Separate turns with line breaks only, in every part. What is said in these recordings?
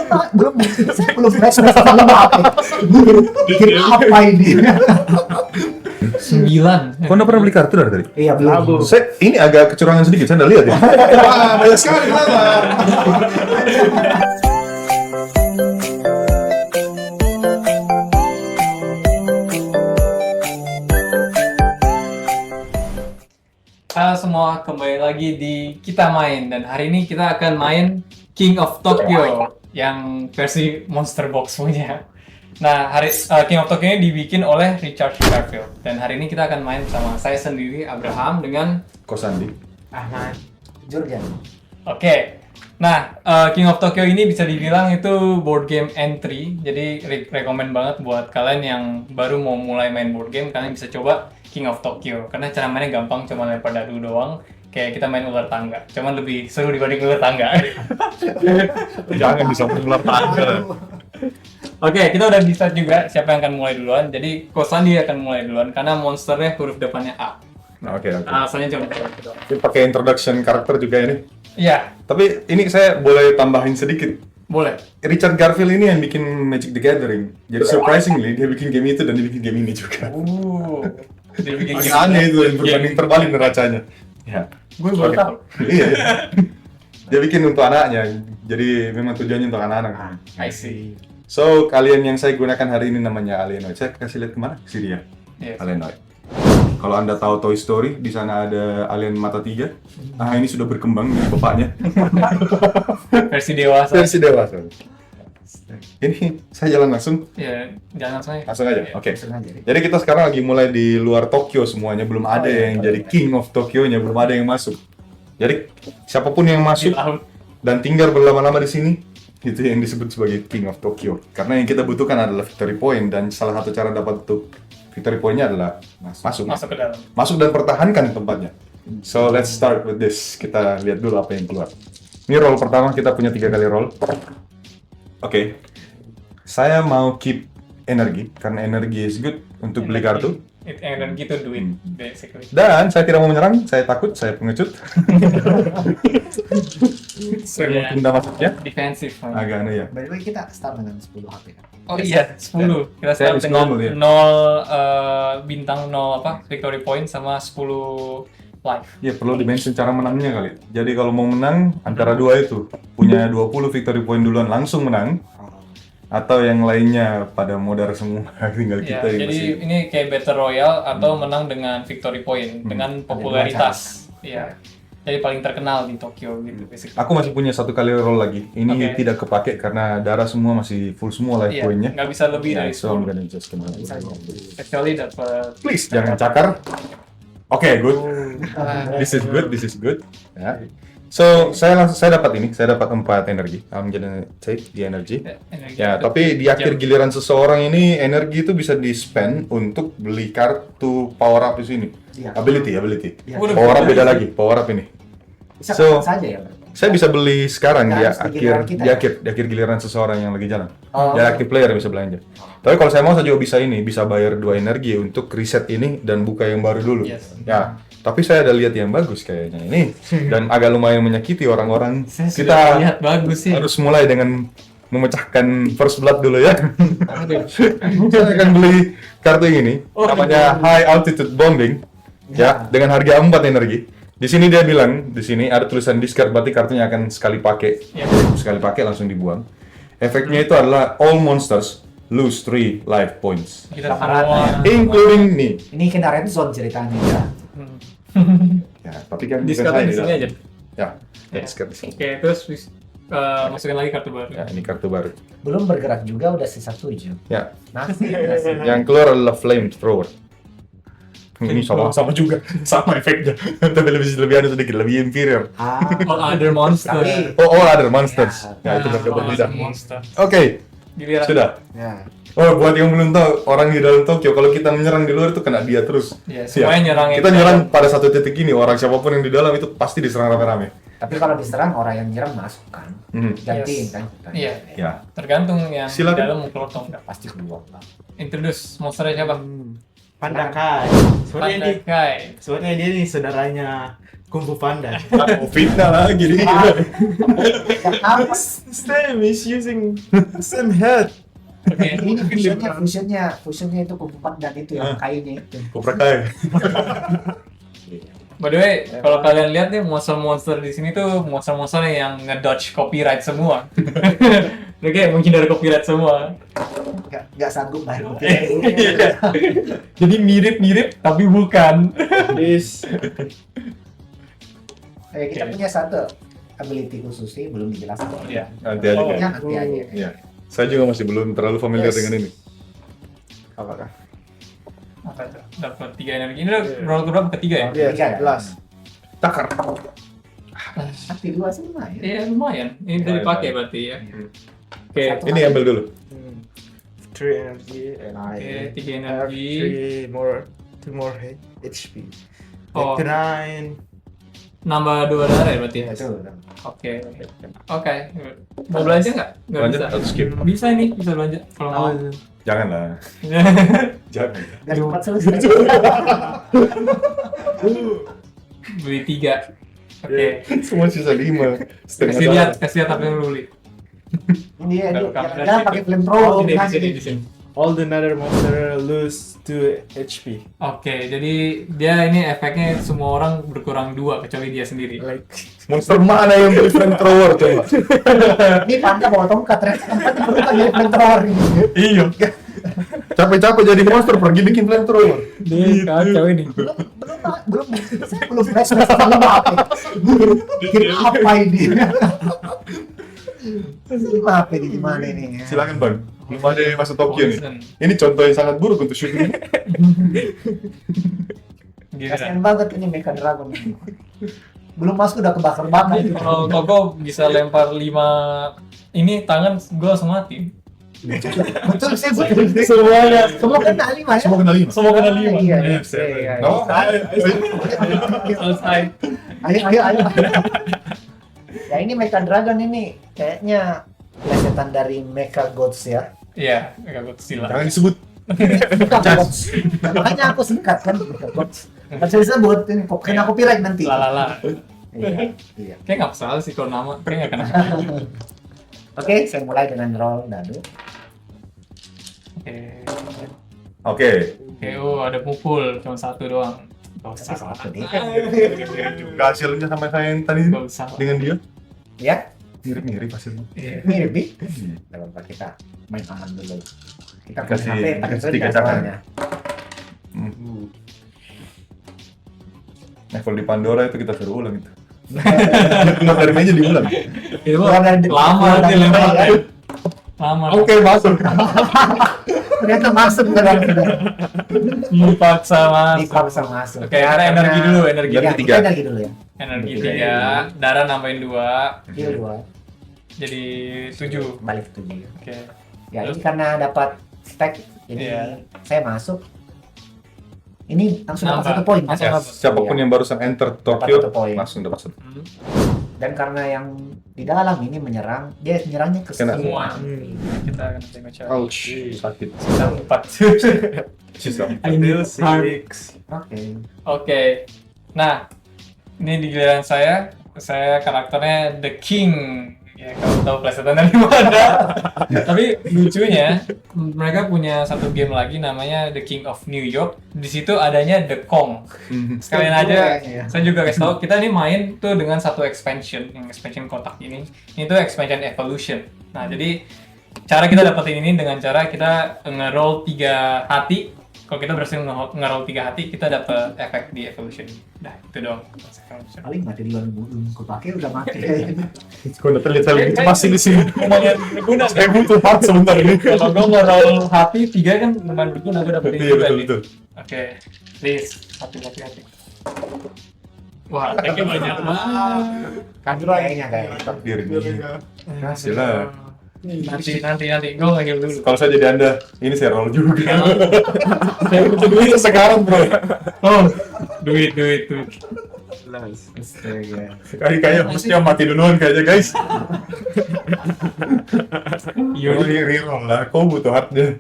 belum saya belum flashback sama apa. Bikin apa ini?
9.
Kau nggak pernah beli kartu dari tadi?
Iya belum.
Ini agak kecurangan sedikit, saya nggak lihat ya. Wah, banyak sekali kenapa?
Halo semua, kembali lagi di Kita Main. Dan hari ini kita akan main King of Tokyo yang versi Monster Box punya. Nah, King of Tokyo ini dibikin oleh Richard Garfield. Dan hari ini kita akan main sama saya sendiri, Abraham, dengan
Kosandi.
Ahmad Jurgen.
Oke. Nah, King of Tokyo ini bisa dibilang itu board game entry. Jadi rekomen banget buat kalian yang baru mau mulai main board game, kalian bisa coba King of Tokyo. Karena cara mainnya gampang, cuma lempar dadu doang. Kayak kita main ular tangga. Cuman lebih seru dibanding ular tangga.
Jangan disamping ular tangga.
Oke, kita udah bisa juga siapa yang akan mulai duluan. Jadi, Kosandi akan mulai duluan karena monsternya huruf depannya A.
Oke.
Alasannya cuma itu.
Ini pakai introduction karakter juga ini.
Iya,
Tapi ini saya boleh tambahin sedikit.
boleh.
Richard Garfield ini yang bikin Magic the Gathering. Jadi surprisingly dia bikin game itu dan dia bikin game ini juga.
Dia bikin
Agak aneh itu yang berbanding terbalik neracanya. Ya.
Gue baru
Oke.
tahu.
Iya. Dia bikin untuk anaknya. Jadi memang tujuannya untuk anak-anak.
I see.
So, kalian yang saya gunakan hari ini namanya Alienoid. Saya kasih lihat kemana? Sini ya.
Yes.
Alienoid. Kalau Anda tahu Toy Story, di sana ada alien mata 3. Nah, ini sudah berkembang nih bapaknya.
Versi dewasa.
Versi dewasa. Ini saya jalan langsung.
Ya, jangan saya.
Langsung aja.
Iya.
Oke.
Langsung aja.
Jadi kita sekarang lagi mulai di luar Tokyo semuanya, belum ada yang jadi King of Tokyo-nya, belum ada yang masuk. Jadi siapapun yang
Di
masuk
laut.
dan tinggal berlama-lama di sini, itu yang disebut sebagai King of Tokyo. Karena yang kita butuhkan adalah victory point, dan salah satu cara dapat untuk victory point-nya adalah masuk.
Masuk ke dalam.
Masuk dan pertahankan tempatnya. So let's start with this. Kita lihat dulu apa yang keluar. Ini roll pertama, kita punya 3 kali roll. Oke. Saya mau keep energi karena energi is good untuk beli kartu.
Dan gitu duit, basically.
Dan saya tidak mau menyerang, saya takut, saya pengecut. Saya mau
Iya.
tunda masuknya.
Defensif.
Agak aneh ya.
By the way kita start dengan 10 HP kan.
Oh iya, 10. Kita
Saya
start
habis
dengan
normal, ya.
0 bintang 0 victory point sama 10 life.
Ya perlu dimention cara menangnya kali. Jadi kalau mau menang antara dua itu, punya 20 victory point duluan langsung menang, atau yang lainnya pada modar semua. Tinggal
Ya,
kita yang
jadi
masih.
ini kayak battle royale atau menang dengan victory point dengan popularitas. Iya. Jadi paling terkenal di Tokyo gitu basically.
Aku masih punya 1 kali roll lagi. Ini
Oke.
tidak kepake karena darah semua masih full semua life
Iya,
point-nya.
nggak bisa lebih dari
So I'm
10.
gonna just kena.
Kecuali dapat
Please jangan cakar. Oke, good. This is good. This is good. Ya. So saya dapat 4 energi. I'm gonna take the energy.
energi.
Ya, tapi di akhir giliran seseorang ini energi itu bisa di-spend untuk beli kartu power up di sini.
Iya.
Ability.
Iya.
Udah,
Power up beda lagi, power up ini.
Bisa
So,
kapan saja ya, Bro?
Saya bisa beli sekarang
Nggak
di
harus di giliran kita, ya?
di akhir giliran seseorang yang lagi jalan.
Oh.
Ya, active player bisa belanja. Tapi kalau saya mau, saya juga bisa bayar 2 energi untuk reset ini dan buka yang baru dulu.
Yes.
Ya, tapi saya ada lihat yang bagus kayaknya ini dan agak lumayan menyakiti orang-orang.
Saya sudah
Kita
lihat bagus sih.
harus mulai dengan memecahkan first blood dulu ya. Saya akan beli kartu ini, namanya High Altitude Bombing, ya, dengan harga 4 energi. Di sini dia bilang, di sini ada tulisan discard, berarti kartunya akan sekali pakai.
Ya.
Sekali pakai langsung dibuang. Efeknya itu adalah all monsters lose 3 life points,
Kita
Rata-rata
semua
including me.
Ini kena red zone ceritanya ya.
Ya, tapi kan
discard di sini aja.
Ya, discard di sini.
Oke, terus masukin lagi kartu baru.
Ya, ini kartu baru.
Belum bergerak juga udah sisa 7.
Ya,
Masih.
yang keluar adalah flamethrower. Ini sama juga, sama efeknya. Tapi lebih anu sedikit, lebih inferior.
All other monster.
Tapi
Oh, all other monsters. Ya, itu berbeda berbeda.
Monster.
Oke,
Giliran.
sudah.
ya.
Oh, buat yang belum tahu, orang di dalam Tokyo, kalau kita menyerang di luar itu kena dia terus.
Ya, semuanya nyerang yang
Kita
di
nyerang
dalam.
pada satu titik ini, orang siapapun yang di dalam itu pasti diserang rame-rame.
Tapi kalau diserang orang yang nyerang masuk kan. Gantiin
Yes.
kan.
Iya.
Ya.
Tergantung yang di
Silakan.
dalam mau keluar atau enggak.
Pasti keluar lah.
Introduce monsternya siapa?
Pandakai. Sebenarnya
Pandakai.
dia nih saudaranya Kung Fu Panda.
Fitnah lagi nih.
Apa?
Same, he's using same head.
Oke.
Ini fusionnya itu kumpul dan itu yang kayunya itu.
Cobra Kai.
By the way, kalau kalian lihat nih monster-monster di sini tuh monster-monster yang ngedodge copyright semua. Oke, menghindar copyright semua.
Nggak sanggup bayar.
Iya. Jadi mirip-mirip tapi bukan.
This
Kita punya satu ability khusus sih belum dijelaskan.
Iya.
Nanti aja.
Oh.
Ya.
Nanti aja.
Iya. Saya juga masih belum terlalu familiar
Yes.
dengan ini.
apakah?
Apa itu? Dapat 3 energi. Ini udah roll keberapa? Ketiga ya?
Yes,
Tiga ya?
last.
Takar.
Aktif 2 sih lumayan.
Iya lumayan. Ini udah dipakai berarti ya. Oke.
Ini ambil dulu.
3 energy and I
Oke, 3
have
energi.
2 more HP.
Oh.
9.
Nambah 2 darah ya berarti ya?
Betul.
Oke. Oke. Mau belanja nggak? Nggak
Lanjut
bisa.
atau skip?
Bisa ini, bisa belanja kalau mau.
Janganlah. Jangan.
Dan cepat selesai.
Beli 3. Oke.
Semua sisa 5.
Kasih lihat apa yang lu beli.
Ini dia
Kalau kamu
jangan pakai flamethrower.
Oh, di
kan?
sini, di sini.
All the nether monster lose 2 HP.
Oke, jadi dia ini efeknya semua orang berkurang 2 kecuali dia sendiri.
Like
Monster mana yang beli flamethrower coba?
Ini panda bawa tongkat ternyata tempatnya berubah jadi flamethrower ini.
Iya. Capek-capek jadi monster pergi bikin flamethrower.
Dia kacau ini.
Saya belum flashback sama apa. Bikin apa ini? Apa ini gimana ini?
Silakan Bang. Belum ada yang masuk Tokyo nih.
Poison.
Ini contoh yang sangat buruk untuk syuting.
Kasian
Gila.
banget ini Mecha Dragon ini. Belum masuk udah kebakar-bakar.
Kalau Koko bisa lempar 5 ini tangan gue langsung mati.
Betul sih betul.
Semuanya.
Semua kena 5 ya.
Semua kena 5.
Semua kena 5.
Iya.
No?
Selesai.
Ayo. Ya ini Mecha Dragon ini kayaknya plesetan dari Mecha Gods ya.
Iya, agak Godzilla.
Jangan disebut.
Mecha Gods. Makanya aku singkat kan Mecha Gods. Kan saya sebut ini kok kena copyright nanti.
Lalala.
Iya.
Kayak nggak salah sih kalau nama. Kayak nggak kena.
Oke, saya mulai dengan roll dadu.
Oke.
Oke.
Oke, ada pukul. Cuma 1 doang. Gak usah.
Satu nih.
Juga hasilnya sama kayak yang tadi
Gak usah.
dengan dia
Ya,
mirip-mirip hasilnya.
Iya.
mirip nih. Tidak apa kita main aman dulu. Kita punya
Kasih
HP pakai
tiga
soalnya.
cakar. Level di Pandora itu kita suruh ulang itu. Keluar dari meja diulang.
Itu
Keluar dari-
lama
keluar
nanti
dari-
lempar.
ya.
Lama.
Oke, masuk.
Ternyata masuk beneran.
Dipaksa mas.
Dipaksa masuk.
Oke, kita energi dulu, energi.
Energi
Ya,
tiga.
kita energi dulu ya.
Energi
Tiga.
3, darah nambahin 2,
Heal 2,
jadi 7.
balik 7.
Oke.
Ya ini karena dapat stack, jadi
Iya.
saya masuk. Ini langsung dapat
Nambah.
1 poin.
Langsung
Ya,
dapat.
siapapun
Iya.
yang barusan enter Tokyo
Dapat 1 poin.
langsung dapat 1.
Dan karena yang di dalam ini menyerang, dia menyerangnya ke
Kena.
semua.
Kita akan tengok cara.
Ouch, sakit.
Kita 4.
Sisa.
Until 6.
Oke.
Oke. Nah, ini di giliran saya karakternya The King. Ya, kalau tahu plesetan dari mana. Tapi lucunya, mereka punya satu game lagi namanya The King of New York. Di situ adanya The Kong. Sekalian aja,
Iya.
saya juga kasih tahu, kita ini main tuh dengan satu expansion, yang expansion kotak ini. Ini tuh expansion evolution. Nah, jadi cara kita dapetin ini dengan cara kita nge-roll 3 hati. Kalau kita berhasil nge-roll 3 hati, kita dapat efek di evolution. Nah, itu doang.
Paling mati duluan belum kepake udah mati.
Kau udah terlihat saya begitu masih di sini.
Lumayan berguna.
Saya butuh part sebentar ini.
Kalau gue nge-roll hati 3 kan lumayan berguna, gue dapetin
Iya,
juga
betul,
nih.
betul.
Oke, please, hati. Wah, attack-nya banyak banget.
Kayaknya kayak.
Takdir ini. Hasilnya.
Nanti, gue nge-heal dulu.
Kalau saya jadi Anda, ini saya roll juga.
Saya butuh duit.
Itu sekarang, bro.
Oh, duit.
Last.
Astaga.
Kayaknya mestinya mati duluan kayaknya, guys.
Iya,
Reroll lah, kau butuh hardnya.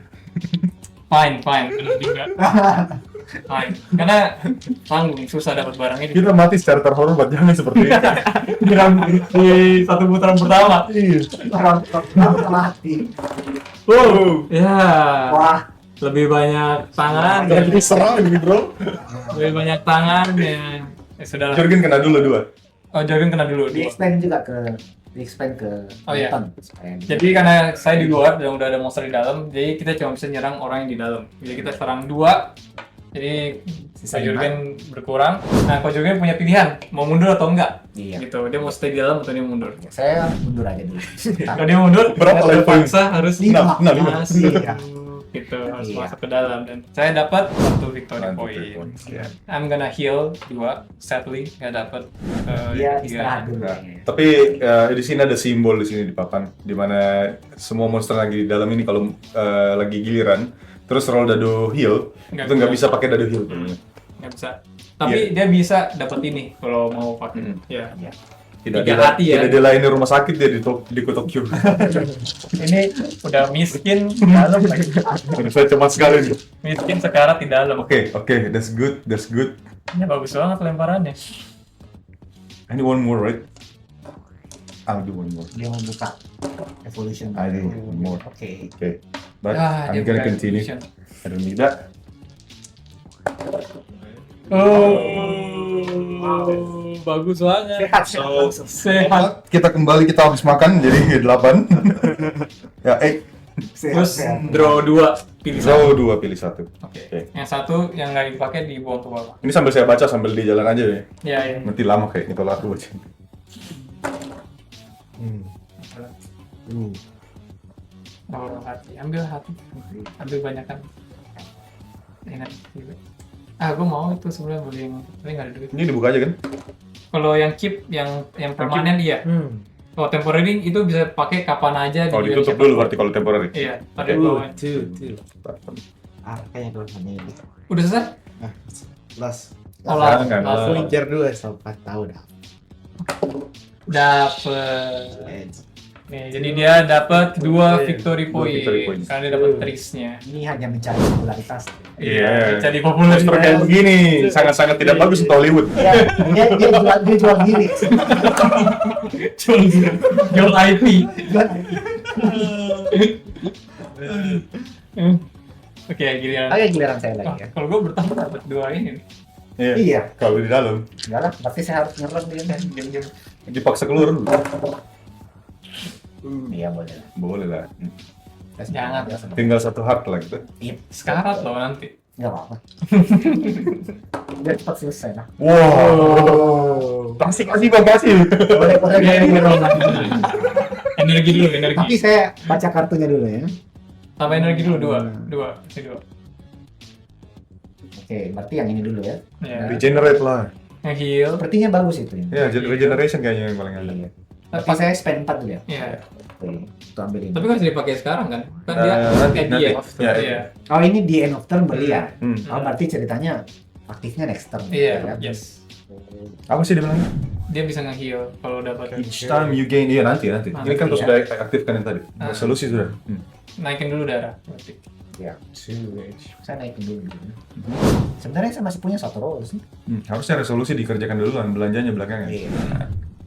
fine, bener juga. main. Karena tanggung susah dapat barang ini.
Kita mati secara terhormat, jangan seperti itu.
Di satu putaran pertama.
Orang mati.
Wow.
Ya,
Wah,
lebih banyak tangan.
Jadi serang ini bro.
Lebih banyak tangan ya. Ya sudah lah.
Jurgen kena dulu 2.
Oh, Jorgen kena dulu.
di
Dua.
expand juga ke
Oh, iya.
Newton. Expand.
Jadi karena saya di luar dan udah ada monster di dalam, jadi kita cuma bisa nyerang orang yang di dalam. Jadi kita serang 2. Jadi sisa Jurgen berkurang. Nah, kalau Jurgen punya pilihan, mau mundur atau enggak?
Iya.
Gitu. Dia mau stay di dalam atau dia mundur.
Saya mundur aja dulu.
Kalau dia mundur,
Berapa
kita
level?
terpaksa harus
Lima.
masuk.
Iya.
Gitu, harus
Iya.
masuk ke dalam. Dan saya dapat 1 victory
Mantap,
point.
points, ya.
I'm gonna heal 2, sadly nggak dapat.
Dia
tiga.
istirahat dulu.
Nah, tapi di sini ada simbol di sini di papan, di mana semua monster lagi di dalam ini kalau lagi giliran, terus roll dado heal,
Nggak
itu nggak
bisa.
bisa pakai dado heal.
Nggak bisa. Tapi dia bisa dapat ini kalau mau pakai.
Hmm.
Ya.
Tidak
Tiga
dia,
hati ya.
tidak dilayani rumah sakit dia di Tokyo.
Ini udah miskin
Dalam lagi.
Aduh, saya cemas sekali nih.
miskin sekarat di dalam.
Oke, that's good, that's good.
Ini bagus banget lemparannya.
I need one more, right? I'll do one more.
Dia mau buka evolution.
I do one more.
Oke.
Okay, but
Ah,
I'm
dia
gonna
bukan
continue.
evolution.
I don't need that.
Bagus banget.
Sehat, sehat.
Sehat.
Kita kembali, kita habis makan jadi 8. Ya,
Sehat,
Terus
sehat.
draw 2, pilih satu.
draw 2 pilih 1.
Oke.
Oke.
Yang satu yang nggak dipakai dibuang ke bawah.
Ini sambil saya baca sambil di jalan aja ya.
Iya, iya.
Nanti lama kayak kalau aku baca.
Oh, hati. Ambil hati. Ambil banyak kan. Enak juga. Ah, gue mau itu sebenarnya beli yang tapi nggak ada duit.
Ini dibuka aja kan?
Kalau yang keep, yang permanen iya. Kalau temporary itu bisa pakai kapan aja.
Kalau
di
ditutup
siapa.
dulu berarti kalau temporary.
Iya, ada di bawah.
Two.
Ah, kayaknya kalau sama ini.
Udah selesai?
Last.
Oh,
Jangan,
langsung.
langsung.
Flicker dulu sampai tahu dah.
Dapet. Nih, jadi dia dapat 2 victory
Dua victory
point
points.
karena dia dapat trisnya.
Ini hanya mencari popularitas.
Iya.
Jadi populer
Monster kayak begini sangat-sangat tidak bagus untuk Hollywood.
Ya, dia jual diri.
Jual IP. Oke, giliran.
Oke, giliran saya
Wah,
lagi ya.
kalau gue bertahan dapat 2 ini.
Iya.
Kalau di dalam
Enggak lah, berarti saya harus nyerang dia kan. Diam-diam.
dipaksa keluar dulu.
Iya, boleh lah.
Boleh lah.
Jangan.
Tinggal 1 heart lah gitu.
Iya,
Sekarat loh nanti.
enggak apa-apa. Biar cepat selesai lah.
Wow. Kasih bang, kasih.
Boleh, boleh.
Energi dulu,
Tapi
energi.
saya baca kartunya dulu ya.
Tambah energi dulu 2. Kasih 2.
Oke, berarti yang ini dulu ya.
Ya.
Regenerate lah.
Nge-heal.
Sepertinya bagus itu ya.
Ya, regeneration kayaknya yang paling enak.
Iya. Tapi saya spend 4 dulu ya.
Iya.
Oke, itu ambil ini.
Tapi kan bisa dipakai sekarang kan? Kan dia
Nanti,
at the
nanti.
end.
Ya,
Iya.
Oh, ini di end of turn beli ya.
Hmm.
Oh, berarti ceritanya aktifnya next turn.
Iya,
ya kan?
yes.
Apa sih dia bilang?
Dia bisa nge-heal kalau dapat.
Each time you gain, iya nanti. Ini kan
Nanti,
sudah aktifkan yang tadi.
Ah.
Resolusi sudah.
Naikin dulu darah. Berarti.
Ya. Saya naikin dulu. Sebenarnya saya masih punya 1 roll sih.
Harusnya resolusi dikerjakan dulu kan, belanjanya belakangan.
Iya.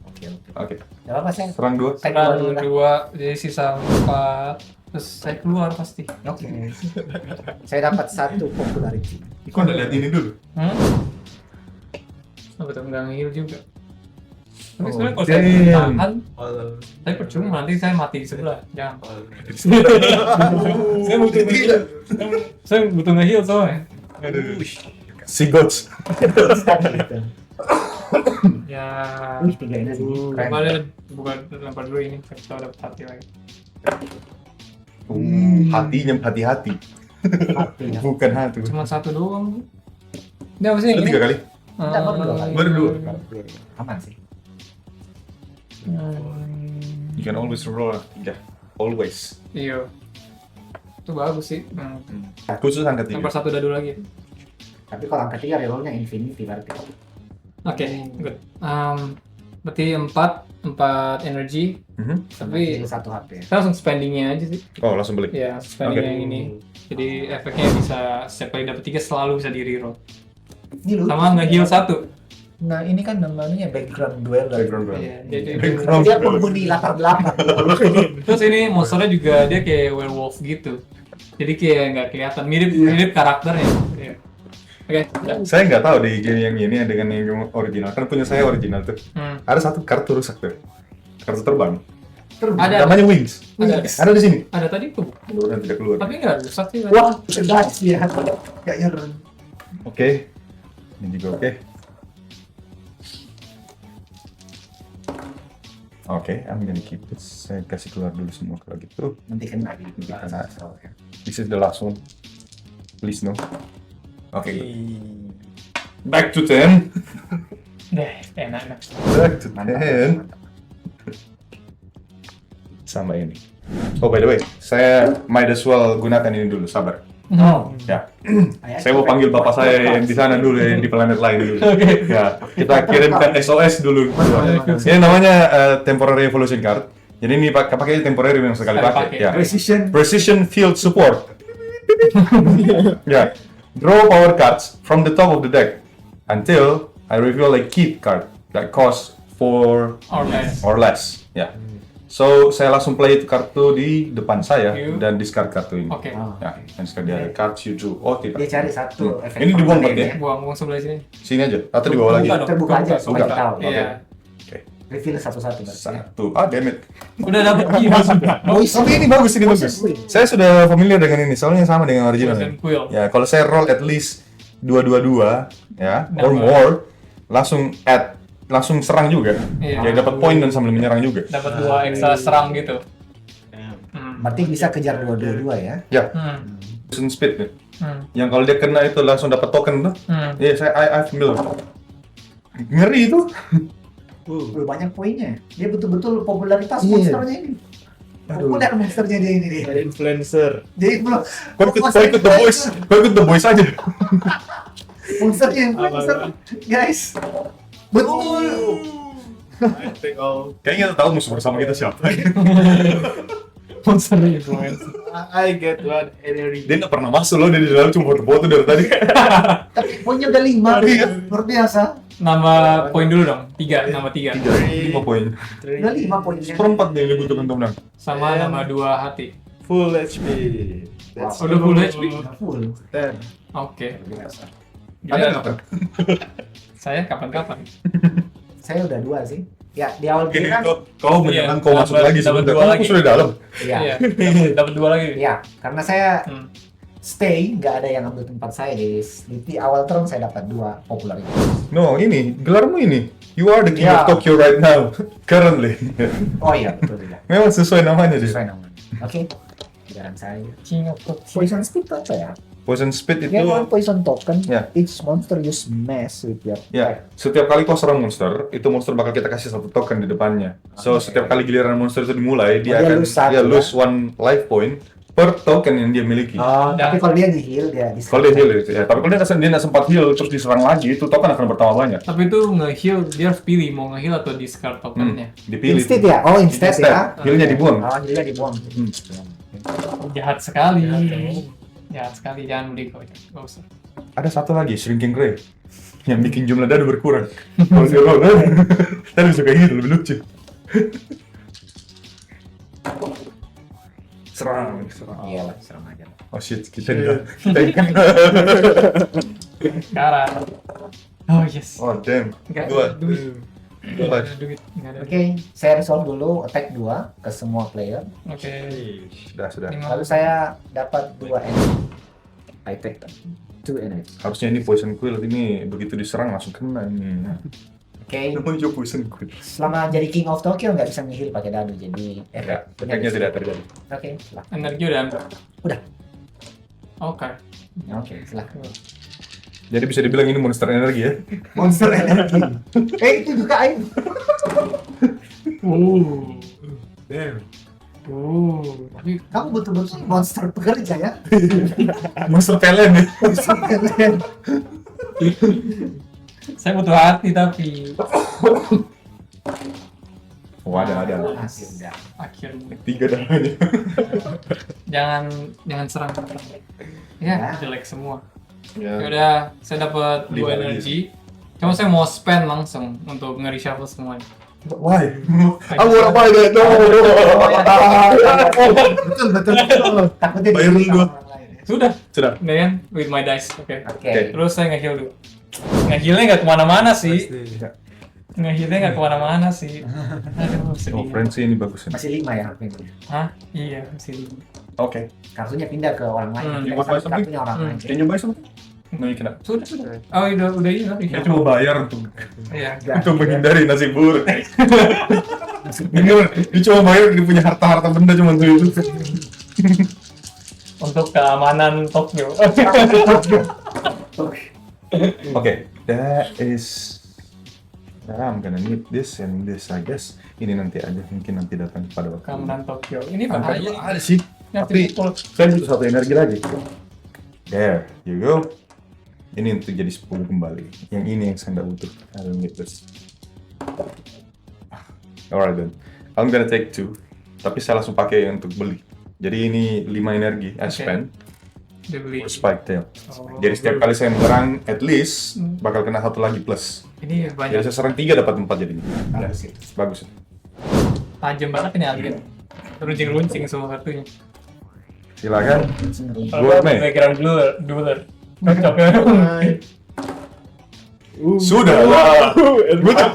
Oke, oke.
Oke.
Gak apa-apa saya.
Serang 2.
Saya keluar dulu
Serang
lah.
2, jadi sisa 4. Terus saya keluar pasti.
Oke. Saya dapat 1 popularity.
Kok udah lihat ini dulu?
Oh, betul nggak nge-heal juga. Tapi
Oh,
sebenarnya kalau saya
damn.
tahan, saya percuma nanti saya mati di sebelah. Jangan. saya butuh nge-heal. Saya butuh nge-heal soalnya.
Si Gods.
Gitu.
Ya.
Wih, 3 energi. Keren.
Kemarin bukan lempar dulu ini, saya tahu dapat hati lagi.
Hatinya hati-hati.
Hati, ya.
Bukan hantu.
Cuma 1 doang. Ini apa sih
Itu
ini?
3 kali.
Enggak, baru 2 kali.
Baru 2.
Aman sih.
You can always roll 3. Always.
Iya. Itu bagus sih.
Khusus angka 3.
Lempar 1 dadu lagi.
Tapi kalau angka 3 rerollnya infinity berarti.
Oke, good. Berarti 4 energi, tapi
Heal 1 HP.
kita langsung spendingnya aja sih.
Oh, langsung beli.
Ya, spending
Oke.
yang ini. Jadi efeknya bisa setiap kali dapat 3 selalu bisa di reroll.
Ini lucu.
Sama nge-heal 1.
Nah, ini kan namanya background duel.
Background duel.
Iya, jadi
Dia penghuni latar belakang.
terus ini monsternya juga dia kayak werewolf gitu. Jadi kayak nggak kelihatan, mirip karakternya. Iya. Oke, udah.
Saya nggak tahu di game yang ini dengan yang original. Kan punya saya original tuh. Ada satu kartu rusak tuh. Kartu terbang.
Ada
Namanya Wings. Ada di sini.
ada tadi tuh,
Keluar tidak keluar.
tapi nggak rusak sih.
Wah, cerdas ya. Kayaknya
Oke. Ini juga oke. Oke, I'm gonna keep this. Saya kasih keluar dulu semua kalau gitu.
nanti kena di
kena. This is the last one. Please no. Oke. Back to 10.
Deh, enak.
Back to 10. Sama ini. Oh, by the way, saya might as well gunakan ini dulu. Sabar.
Oh,
Ya. Saya mau panggil bapak saya yang di sana dulu, yang di planet lain dulu. Ya, kita kirimkan SOS dulu. Ini namanya temporary evolution card. Jadi ini pakai temporary yang sekali pakai. Ya. Precision Field Support. Ya. Draw power cards from the top of the deck until I reveal a keep card that costs 4 or less. Ya. So, saya langsung play itu kartu di depan saya dan discard kartu ini.
Oke.
Ya, and sekarang dia cards you drew. Oh, tidak.
dia cari satu efek.
Ini dibuang
permanen
berarti ya?
Buang sebelah sini.
Sini aja atau di bawah lagi?
Buka dong.
Terbuka aja supaya
Buka.
kita tahu.
Iya.
Oke.
Reveal satu-satu berarti.
Satu. Ah, damn it.
Udah dapet gila sudah.
Tapi ini bagus, ini bagus. Saya sudah familiar dengan ini, soalnya sama dengan original.
Poison Quill.
Ya, kalau saya roll at least 222 ya, or
Dapat.
more, langsung serang juga.
Iya.
Ya dapat poin dan sambil menyerang juga.
Dapat 2 ekstra serang gitu.
Berarti bisa kejar dua-dua ya.
Ya,
Hmm.
poison speed nih.
Hmm.
Yang kalau dia kena itu langsung dapat token tuh.
Hmm.
Iya, I familiar. Ngeri itu.
Banyak poinnya. Dia betul-betul popularitas
Iya.
monsternya ini. Populer monsternya dia ini nih.
Influencer.
Jadi belum.
Kau ikut The Boys aja.
Monsternya influencer, guys. Betul.
I think all.
Kayaknya kita tahu musuh bersama kita siapa.
Monsternya influencer.
I get one energy.
Dia nggak pernah masuk loh, dia di dalam cuma foto-foto dari tadi.
Tapi poinnya udah 5.
Iya.
Luar biasa.
Nama poin dulu dong. 3, nama 3.
5 poin.
Udah 5 poinnya.
Seperempat nih yang dibutuhkan untuk menang.
Sama nama 2 hati.
Full HP.
Oh, udah full HP?
Full.
10.
Oke.
Biasa.
Ada nggak?
Saya kapan-kapan.
Saya udah 2 sih. Ya, di awal giliran.
Kau menyerang, kau masuk
dapat-
lagi
dapat
sebentar.
dua
Aku
lagi.
sudah di dalam.
Iya.
Dapat 2 lagi.
Iya, karena saya
Hmm.
stay, nggak ada yang ambil tempat saya di awal turn saya dapat 2 popularitas.
No, ini gelarmu ini. You are the king
Ya.
of Tokyo right now, currently.
Oh iya, betul juga.
Memang sesuai namanya dia.
Sesuai namanya. Oke. Jalan saya.
King of Tokyo.
Poison speed apa ya?
Poison speed itu,
Dia kan poison token.
Ya.
Each monster use mass with your
ya, setiap kali kau serang monster, itu monster bakal kita kasih satu token di depannya. So,
Oke.
setiap kali giliran monster itu dimulai,
Dia
dia akan
lose satu,
dia
ya?
lose 1 life point per token yang dia miliki.
Oh, tapi kalau dia di-heal dia di
Kalau dia heal itu ya, tapi kalau dia nggak sempat heal terus diserang lagi, itu token akan bertambah banyak.
Tapi itu nge-heal, dia harus pilih mau nge-heal atau discard tokennya.
Dipilih.
Instead ya? Oh, instead ya.
Healnya dibuang.
Oh, healnya dibuang.
Jahat sekali. Jahat sekali, jangan beli kok. Gak usah.
Ada satu lagi, Shrinking Ray, yang bikin jumlah dadu berkurang. Kalau dia roll, tadi bisa kayak gitu, lebih lucu. Serang.
Iya lah, serang aja.
Oh shit, kita ikan.
Sekarang. Oh yes.
Oh damn.
Nggak
Dua.
ada duit.
Dua.
Nggak ada duit. Nggak ada duit.
Oke, saya resolve dulu attack 2 ke semua player.
Oke.
Sudah.
Lalu saya dapat 2 energy. I take 2 energy.
Harusnya ini Poison Quill ini begitu diserang langsung kena ini.
Oke,
Muncul Poison Quill.
selama jadi King of Tokyo nggak bisa nge-heal pakai dadu, jadi
Ya, efeknya tidak terjadi.
Oke, silakan.
Energi udah ambil.
Udah.
Oke.
Oke, silakan.
Jadi bisa dibilang ini monster energi ya.
Monster energi. Itu juga air.
Damn.
Tapi
Kamu betul-betul monster pekerja ya.
Monster talent ya.
Monster kalian.
saya butuh hati tapi.
Oh, ada.
Masih udah.
Akhirnya.
3 darahnya.
Jangan serang. Ya,
Ya.
jelek semua.
Ya.
Yaudah, saya dapat 2
Lima
energi. Cuma saya mau spend langsung untuk nge-reshuffle semuanya.
Why? I wanna buy that. No.
Betul. Takutnya
Bayar
dibeli
dulu
Sudah,
sama orang lain.
Sudah.
udah kan? With my dice, oke.
Oke.
Terus saya nge-heal dulu. Nge-healnya nggak kemana-mana sih. Nge-healnya nggak kemana-mana sih. Aduh,
Oh,
sedih.
Frenzy ini bagus ya.
Masih 5 ya harusnya.
Hah? Iya, masih.
Oke.
Kartunya pindah ke orang lain.
You
Kita
want to buy
kasih kartunya orang
Hmm.
lain.
Can you buy something? No, you cannot.
Sudah. Oh, udah iya.
Kita cuma bayar untuk
Iya.
menghindari nasib buruk. Dia cuma bayar, dia punya harta benda cuma untuk itu.
Untuk keamanan Tokyo.
Okay, that is. I'm gonna need this and this, I guess. Ini nanti aja, mungkin nanti datang pada waktu.
Keamanan Tokyo. Ini
Angka
bahaya.
dua ada sih, tapi
Pukul.
saya butuh 1 energi lagi. There, you go. Ini untuk jadi 10 kembali. Yang ini yang saya nggak butuh. I don't need this. Alright then, I'm gonna take 2. Tapi saya langsung pakai untuk beli. Jadi ini 5 energi, I
Oke.
spend
Dia beli.
for Spike Tail.
Oh.
Jadi setiap kali saya menyerang, at least bakal kena 1 lagi plus.
Ini
Jadi
banyak
saya serang 3 dapat 4 jadinya.
Bagus itu.
Bagus.
tajam banget ini alien. Runcing-runcing semua kartunya.
Silakan.
Kalau
Buat Mei.
background dueler. Cocok ya.
Sudah lah.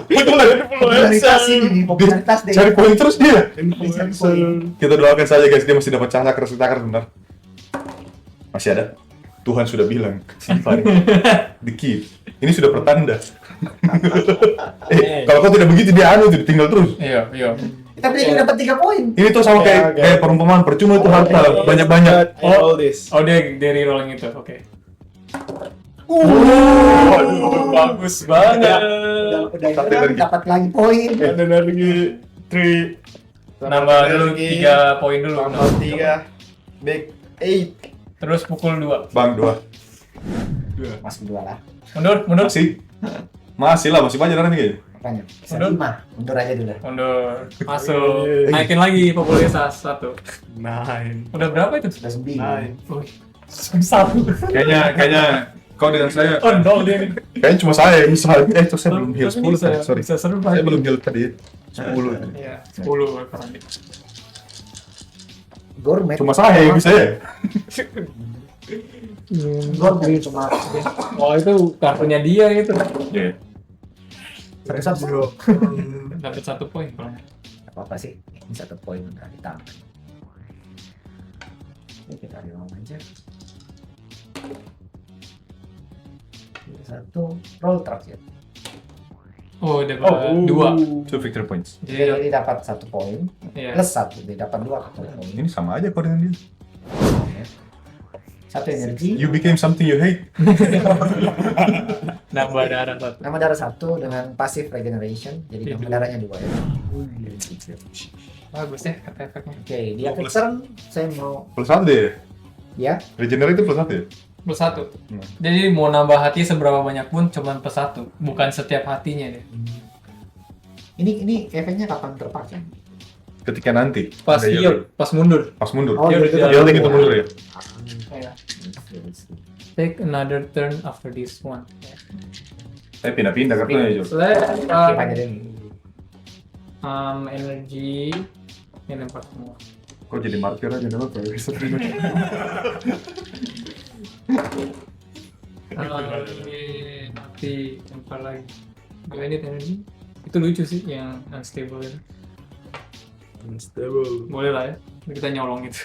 Betul lah.
Popularitas ini, popularitas deh.
Cari poin terus dia.
Cari poin.
Kita doakan saja guys, dia masih dapat cakar benar. Masih ada. Tuhan sudah bilang, simpan. The key. Ini sudah pertanda. Kalau kau tidak begitu dia anu tuh tinggal terus.
Iya.
Tapi dia dapat 3 poin.
Ini tuh sama kayak
Oke.
kayak perumpamaan percuma itu harta banyak-banyak.
All this.
Oh dia rolling itu, oke.
Waduh,
Bagus banget.
Udah
Satu
hilang,
energi.
dapat lagi poin.
Ada energi 3.
Nambah dulu 3 poin dulu.
Tambah 3. Back 8.
Terus pukul 2.
Bang 2.
Masih 2 lah.
Mundur.
Masih lah, masih banyak orang nih.
Makanya. Bisa
Mundur.
5. Mundur aja dulu.
Mundur. Masuk. Naikin lagi popularitas 1.
9.
Udah berapa itu?
Sudah 9.
9.
Wih. 1.
Kayaknya kau dengan saya.
Oh, no dia nih.
Kayaknya cuma saya yang bisa. Itu saya belum heal 10 tadi. Sorry.
Bisa seru
Saya
banget.
belum heal tadi. 10.
Iya, 10 sekarang nih.
Gourmet.
Cuma saya yang bisa ya.
Gourmet cuma.
Oh, itu kartunya dia itu.
Iya.
Satu-satu.
Dapat 1 poin kalau nggak.
Gak apa-apa sih. Ini 1 poin udah ditambah. Ini kita roll aja. 1 roll terakhir.
Oh, dapat 2.
2 victory points.
Jadi
Jadi dapat 1 poin
iya.
plus 1. Dia dapat 2 poin.
Ini sama aja kau dengan dia.
1 energi.
You became something you hate.
Nambah darah 1.
Nama darah 1 dengan passive regeneration. Jadi nama darahnya 2 ya.
Bagus ya kata efeknya.
Oke, di akhir turn saya mau
Plus 1 deh.
ya.
Regenerate itu plus 1 ya?
Plus 1. Jadi mau nambah hati seberapa banyak pun cuman plus 1. Bukan setiap hatinya deh.
Ini efeknya kapan terpakai?
Ketika nanti.
Pas
ada
heal, pas mundur.
Pas mundur.
Oh,
Dia
gitu.
udah
Healing itu mundur ya?
Iya. Take another turn after this one.
Saya pindah-pindah kartunya Jo.
Select
Skip aja deh.
energi ini lempar semua.
Kok jadi martir aja dulu kalau bisa terima.
Nanti lempar lagi. Do I need energy? Itu lucu sih yang unstable itu.
Unstable.
Boleh lah ya. Kita nyolong itu.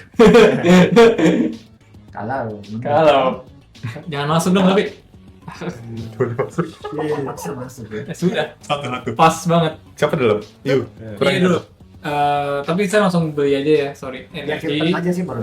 Kalau
Kalau jangan masuk dong tapi
Boleh masuk.
masuk ya.
sudah
Satu-satu.
pas banget.
Siapa dalam? Yuk.
Iya dulu. Tapi saya langsung beli aja ya, sorry.
Di akhir
Energi.
turn aja sih baru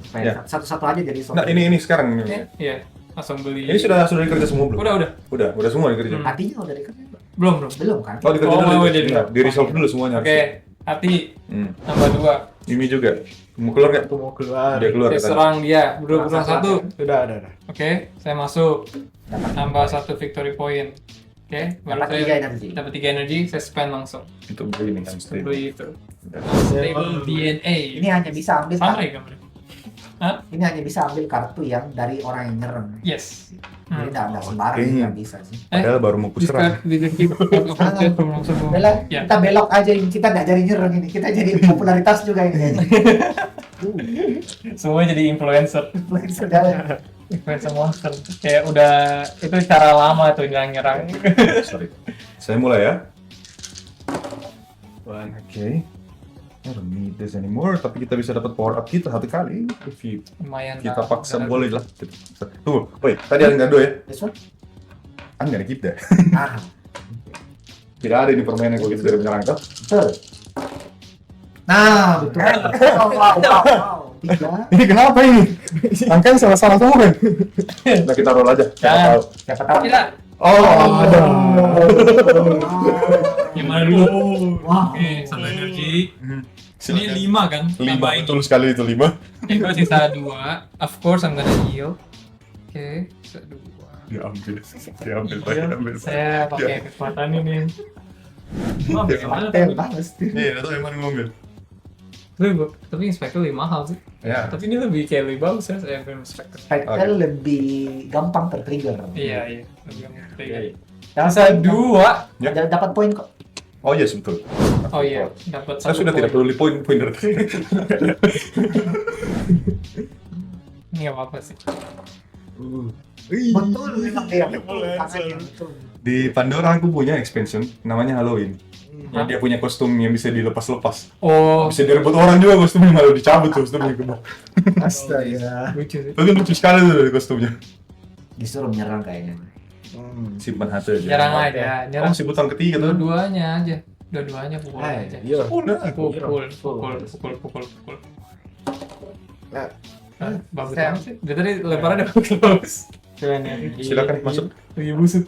supaya
Ya.
satu-satu aja jadi
Nah, ini sekarang.
Iya, langsung beli.
Ini sudah dikerja semua belum?
Udah.
Udah semua dikerja.
Hmm.
Artinya udah dikerjain Pak?
Belum.
Belum kan?
Oh, dikerja
Oh,
dulu.
mau jadi.
Iya, di resolve dulu semuanya
Oke,
harusnya.
hati
Hmm.
tambah 2.
Ini juga. Mau keluar nggak?
Aku mau keluar.
Dia keluar
Saya
katanya.
serang dia, berdua kurang 1.
Udah.
Oke, saya masuk.
Dapat
Tambah 1 victory point. Oke, baru
Dapat
saya
3 energi.
dapat 3 energi, saya spend langsung.
Itu beli ini kan stable.
Beli itu. Stable DNA.
Ini hanya bisa ambil
Sama ya gambarnya?
ini hanya bisa ambil kartu yang dari orang yang nyerang.
Yes.
Jadi tidak sembarang
Oke.
nggak bisa sih.
Padahal baru mau kuserang.
Discard leadership of object from langsung.
Bella,
Ya.
kita belok aja ini, kita nggak jadi nyerang ini, kita jadi popularitas juga ini.
Semua jadi influencer.
Sudah.
Influencer monster. Kayak udah itu cara lama tuh nyerang-nyerang.
Sorry. Saya mulai ya.
One.
Oke. I don't need this anymore, tapi kita bisa dapat power up kita satu kali. If you-
Lumayan.
kita
lah.
paksa boleh lah. Tunggu, woi, tadi ada nggak ya?
This one?
Kan nggak ada kita.
Ah,
Tidak ada ini permainan kalau kita tidak menyerang toh.
betul. Nah, betul. Wow. 3.
Ini kenapa ini? Angkanya salah-salah semua kan? Nah kita roll aja. Siapa
Jangan.
tahu.
Siapa tahu?
Tidak.
Oh, ada.
Gimana dulu?
Wah.
Oke, satu energi. Ini
Silakan.
5 kan?
5,
Tambahin.
betul sekali itu 5.
Itu sisa 2. Of course I'm gonna heal. Oke, sisa 2.
Diambil.
Saya pakai kekuatan ini. Oh, bagaimana
Patel
tuh?
banget.
Iya, itu emang ngambil.
Tapi Inspector lebih mahal sih.
Ya.
Tapi ini lebih kayak lebih bagus ya, saya film Inspector.
Patel lebih gampang tertrigger.
Iya, iya. Lebih gampang.
Dapat
Sisa
poin kok.
2.
Ya.
Dapat poin kok.
Oh yes, betul.
Oh iya, dapat
Saya
satu
sudah tidak
poin.
peduli poin dari tadi.
Ini nggak apa-apa sih.
Betul, memang dia betul. Tangannya betul.
Di Pandora aku punya expansion namanya Halloween. Yang dia punya kostum yang bisa dilepas-lepas.
Oh,
Bisa direbut orang juga kostumnya, malah dicabut tuh kostumnya.
Astaga.
lucu sih.
Tapi lucu sekali tuh kostumnya.
Disuruh menyerang kayaknya.
Simpan hati aja.
Nyerang aja, nyerang.
Oh, si butang ketiga tuh.
Dua-duanya aja. Dua-duanya pukul
Hai,
aja.
Iya.
Pukul.
Nah.
Bagus banget sih. Dia tadi lemparannya bagus.
Silakan masuk.
Lagi busuk.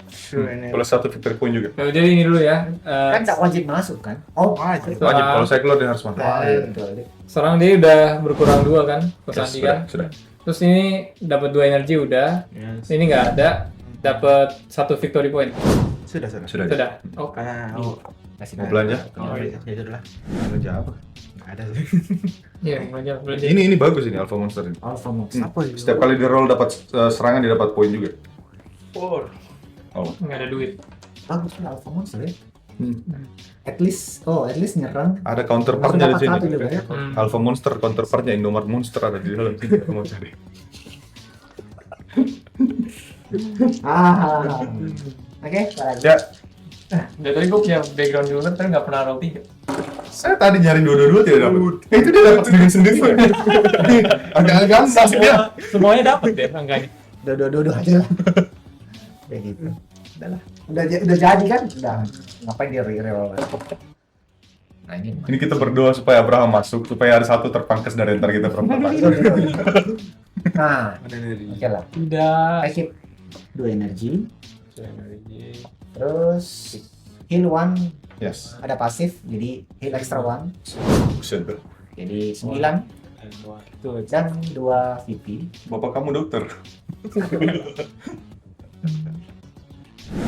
Kalau satu victory point juga.
Nah, jadi ini dulu ya.
Kan nggak wajib masuk kan? Oh,
Wajib. Kalau saya keluar dia harus masuk.
betul.
Sekarang dia udah berkurang 2 kan, ke
Ya,
Sandi kan.
sudah.
Terus ini dapat 2 energi udah. Ini nggak ada. Dapat 1 victory point.
Sudah.
Sudah.
Sudah. Oh,
Kasih
Mau belanja?
Oh, iya.
Ya sudah lah.
Belanja apa?
Nggak ada.
iya belanja.
Ini bagus ini Alpha Monster ini.
Alpha Monster.
Apa itu?
Setiap kali di roll dapat serangan dia dapat poin juga.
Four.
Oh.
Nggak ada duit.
Bagus lah Alpha Monster ya. At least nyerang.
Ada counterpartnya di
Dapat
sini.
satu juga ya.
Alpha Monster counterpartnya Indomart Monster ada di dalam sini. Kamu cari.
Oke, lagi.
Ya,
Dari tadi gue punya background dulu kan, tapi nggak pernah roll 3.
saya tadi nyari dua-dua tidak dapat. Itu dia dapat dengan sendiri. Agak gampang dia.
Semuanya dapat deh angkanya.
Dua aja lah. Kayak gitu. Udah lah. Udah jadi kan? Udah. Ngapain dia reroll? Nah ini.
Ini kita berdoa supaya Abraham masuk, supaya ada satu terpangkas dari antara kita berempat.
Nah,
Mana dari?
oke lah.
Udah.
I keep 2 energi. Terus heal 1
Yes.
ada pasif, jadi heal extra 1.
Buset dah.
Jadi 9 dan 2 VP.
Bapak kamu dokter.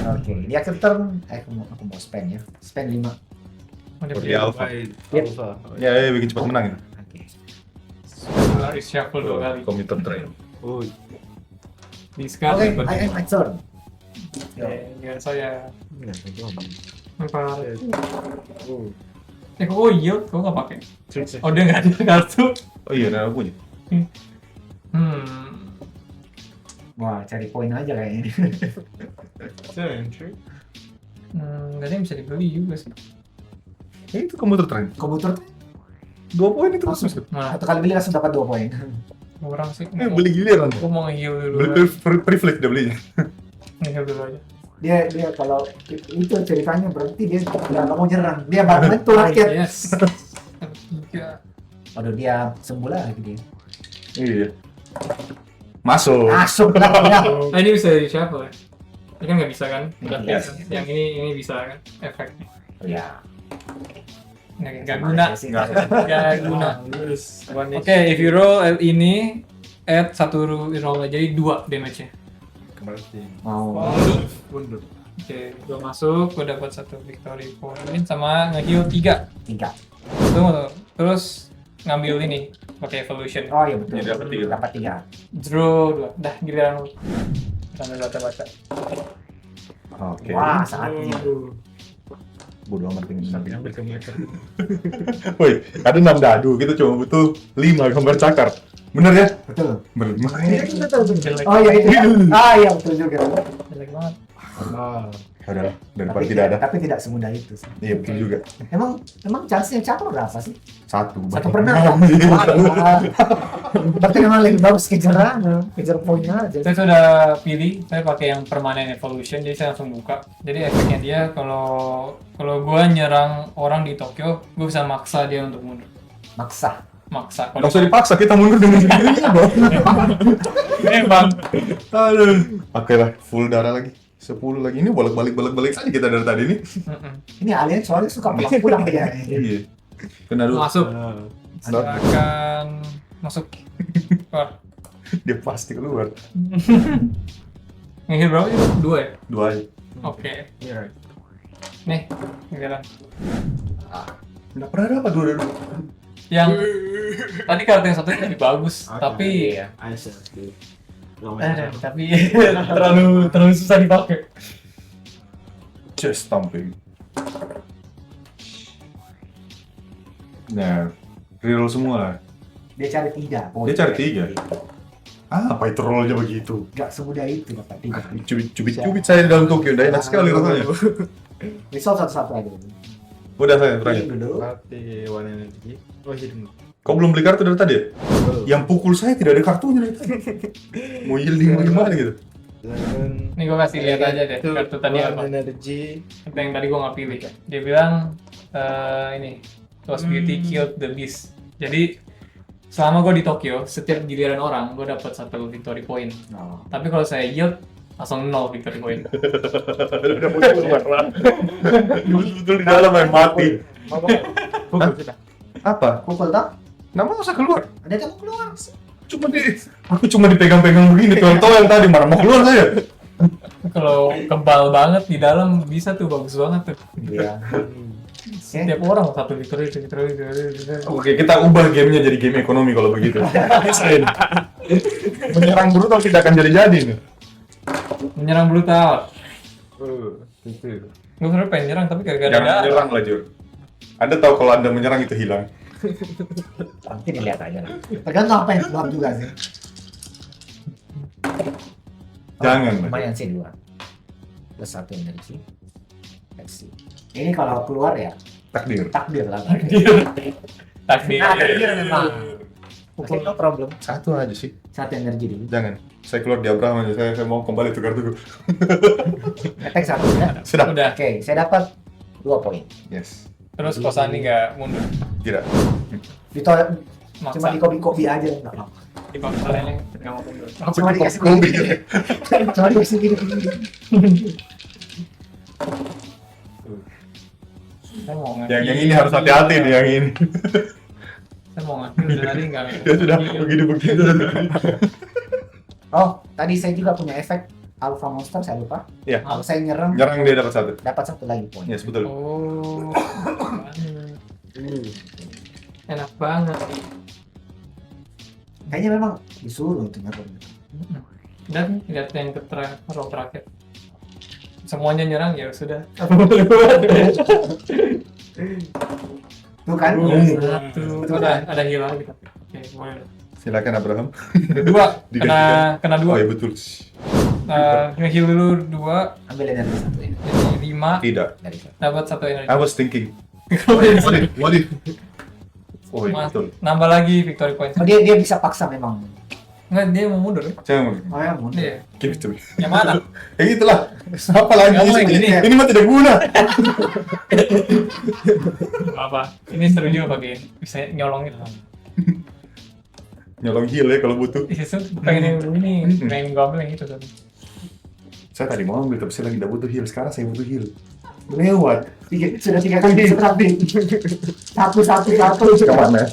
Oke, di akhir turn aku mau spend ya. Spend 5.
Seperti Alpha.
Alpha.
Ya, bikin cepat menang itu.
Oke.
Reshuffle 2 kali.
Komuter train.
Oh,
Discard.
Oke,
dapat.
I end my turn. Yo.
Ya, saya
nggak tahu.
lempar.
Oh.
Oh iya, kok nggak pakai? Oh dia nggak ada kartu.
Oh iya, nah aku punya.
Wah, cari poin aja kayaknya.
Nggak ada yang bisa dibeli juga sih.
Ya, itu komuter train.
Komputer tuh
2 poin itu masuk.
Nah,
satu kali beli langsung dapat 2 poin.
kurang sih.
Beli giliran.
Gue mau nge-heal dulu.
Beli privilege dia belinya.
Nge-heal dulu aja.
Dia kalau itu ceritanya berarti dia nggak mau nyerang. Dia bantu rakyat.
Yes. 3.
Waduh, dia sembuh lagi dia.
Iya. Masuk.
Masuk lah ya.
Nah ini bisa di shuffle ya? Ini kan nggak bisa kan? Udah
Yes.
biasa. Yang ini bisa kan? Efeknya.
Ya.
Nggak guna. Nggak guna.
Terus.
Oke, if you roll ini, add 1 roll aja, jadi 2 damage-nya.
Kembali.
Mau
Mundur.
Oke, gue masuk, gue dapat 1 victory point sama nge-heal 3.
3.
Tunggu. Terus ngambil ini pakai evolution.
Oh iya betul.
Jadi dapat 3.
Dapat 3.
Draw 2. Dah giliran lu. Sambil baca-baca.
Oke.
Wah, saatnya.
Bodo amat dengan samping.
Ambil ke mereka.
Woi, ada 6 dadu, kita cuma butuh 5 gambar cakar. Bener ya?
Betul.
Bener.
Jelek.
Oh iya itu ya. Ah iya betul juga.
Jelek banget.
Ah,
Udahlah, daripada tidak ada.
Tapi tidak semudah itu sih.
Iya betul juga.
Emang chance-nya cakar berapa sih?
1.
1 per 6. Berarti memang lebih bagus kejar poinnya aja.
Saya sudah pilih, saya pakai yang permanen evolution, jadi saya langsung buka. Jadi efeknya dia kalau gua nyerang orang di Tokyo, gua bisa maksa dia untuk mundur.
Maksa.
Maksa.
Nggak usah dipaksa, kita mundur dengan sendirinya dong.
Memang.
Aduh. Oke lah, full darah lagi. 10 lagi. Ini bolak-balik saja kita dari tadi nih.
Ini alien soalnya suka pulang ya.
Iya. Kena dulu.
Masuk.
ah.
Silakan masuk. Keluar.
Dia pasti keluar.
Nge-heal berapa itu? 2 ya?
2 aja.
Oke.
Yeah.
Nih, giliran.
Nggak pernah dapat 2 dadu.
Yang tadi kartu yang satunya lebih bagus, tapi
I see.
tapi terlalu susah dipakai.
Chest thumping. Nah, reroll semua lah.
Dia cari 3.
Dia cari 3? Apa itu rollnya begitu?
Gak semudah itu dapat 3.
Cubit-cubit saya di dalam Tokyo, udah enak sekali rasanya.
Misal satu-satu aja.
Udah saya terakhir.
Dulu.
Mati one energy. Oh hidden.
Kau belum beli kartu dari tadi ya? Yang pukul saya tidak ada kartunya dari tadi. Mau yielding bagaimana gitu?
Nih gue kasih lihat aja deh kartu tadi apa.
Energy.
Itu yang tadi gue nggak pilih. Dia bilang ini Lost Beauty killed the beast. Jadi selama gue di Tokyo, setiap giliran orang gue dapat 1 victory point.
Oh.
Tapi kalau saya yield langsung 0 victory point.
Udah keluar. Betul di dalam yang mati. Apa?
Pukul tak?
Nama usah keluar.
Ada yang mau keluar.
Aku cuma dipegang-pegang begini. Contoh yang tadi mana mau keluar saya.
Kalau kebal banget di dalam bisa tuh bagus banget tuh.
Iya.
Setiap orang 1 victory.
Oke, kita ubah gamenya jadi game ekonomi kalau begitu. Menyerang brutal tidak akan jadi-jadi nih.
Menyerang brutal.
Itu.
Gue sebenernya pengen nyerang tapi kagak
Jangan
ada.
menyerang lah, Jur. Anda tahu kalau Anda menyerang itu hilang.
Nanti dilihat aja lah. Tergantung apa yang keluar juga sih.
Jangan.
Lumayan sih 2. Plus 1 energi. Let's see. Ini kalau keluar ya
Takdir.
takdir lah.
Takdir.
Nah, takdir memang. Oke, no problem.
Satu aja sih.
1 energi dulu.
Jangan. Saya keluar di Abraham aja. Saya mau kembali tukar tuh.
Attack 1 ya.
Sudah.
Udah.
Oke, saya dapat 2 poin.
Yes.
Terus Kosani nggak mundur.
Tidak.
Cuma
Maksa.
di kopi aja enggak apa-apa.
Di konsolnya nggak mau mundur.
Cuma dikasih gini. Cuma dikasih gini.
Saya mau
Yang ini harus hati-hati nih yang ini.
Saya mau ngambil dari tadi nggak.
Ya sudah begini-begini.
Oh, tadi saya juga punya efek Alpha Monster, saya lupa.
Iya.
Kalau saya nyerang,
Nyerang dia dapat 1.
dapat 1 lagi poin.
Yes, betul.
Oh. Enak banget.
Kayaknya memang disuruh untuk nyerang.
Dan lihat yang row terakhir. Semuanya nyerang ya sudah.
Tuh kan?
Satu. Itu ada heal lagi tapi. Oke, boleh.
Silakan Abraham.
2 kena 2.
Oh iya betul.
Nge-heal dulu 2
Ambil energi 1 ya.
jadi 5
Tidak.
Dari sana.
dapat 1 energi.
I was thinking. What if? Oh iya betul.
Nambah lagi victory point.
Oh, dia bisa paksa memang.
Enggak, dia mau mundur.
Saya mau.
Oh ya, mundur.
Iya.
Give it to me.
Yang mana?
Ya itulah. Apa lagi
Kamu yang
ini?
gini.
Ini mah tidak guna.
Apa? Ini seru juga pakai ini. Bisa nyolongin.
Nyolong heal ya kalau butuh.
Iya, pengen yang ini, pengen gue ambil yang itu tadi.
Saya tadi mau ambil tapi saya lagi tidak butuh heal. Sekarang saya butuh heal. Lewat.
Sudah 3 kali diserang. Satu.
Kemana?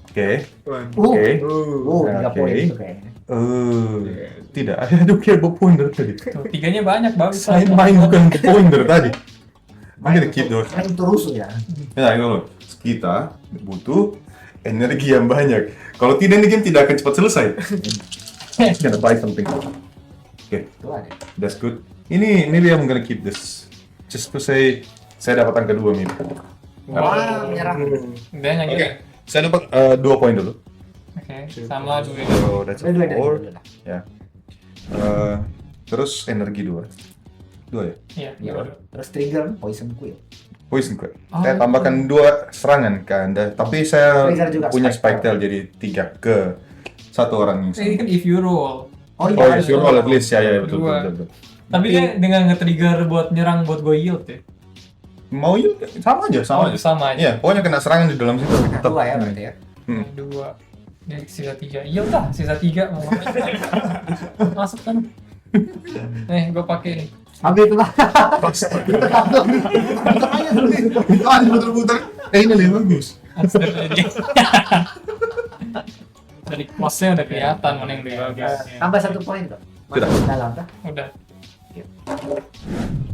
Oke,
Oke.
Oke. 3
Oke.
poin itu kayaknya.
Tidak. Aduh, kayak poin dari tadi.
Tuh, tiganya banyak, bagus.
Saya main bukan poin dari tadi. Main keep dong.
Main terus ya.
Nah, itu loh. Kita butuh energi yang banyak. Kalau tidak, ini game tidak akan cepat selesai. Gonna buy something. Oke,
Itu ada.
that's good. Ini maybe I'm gonna keep this. Just to say, saya dapat angka 2 maybe.
Wah, menyerang.
Dia yang
Oke,
gitu.
saya dapat 2 poin dulu.
Oke, sama dua.
So that's a
Dua
4.
lah.
Ya. Terus energi 2. 2 ya?
Iya,
Iya.
dua.
Terus trigger poison quill.
Poison Quake.
Oh.
Saya tambahkan 2 serangan ke Anda, tapi saya
Trigger juga
punya
Spike
Spike Tail jadi 3 ke satu orang yang
Ini kan if you roll.
Oh
Oh, yes, you roll at least. Ya, betul,
Dua.
betul.
Tapi dia dengan nge-trigger buat nyerang buat gue yield ya.
Mau yuk, sama aja, sama aja.
Sama aja.
Iya, pokoknya kena serangan di dalam situ. Tetap.
2 ya berarti ya.
Dua. Dia sisa 3. Iya udah, sisa 3 mau ngapain. Masuk kan. Nih, gue pakai nih.
Ambil itu lah.
Itu ada putar-putar. Ini lebih bagus.
Dari close-nya udah kelihatan mana yang lebih bagus.
Tambah 1 poin tuh.
Sudah.
Masuk dalam kah?
Udah.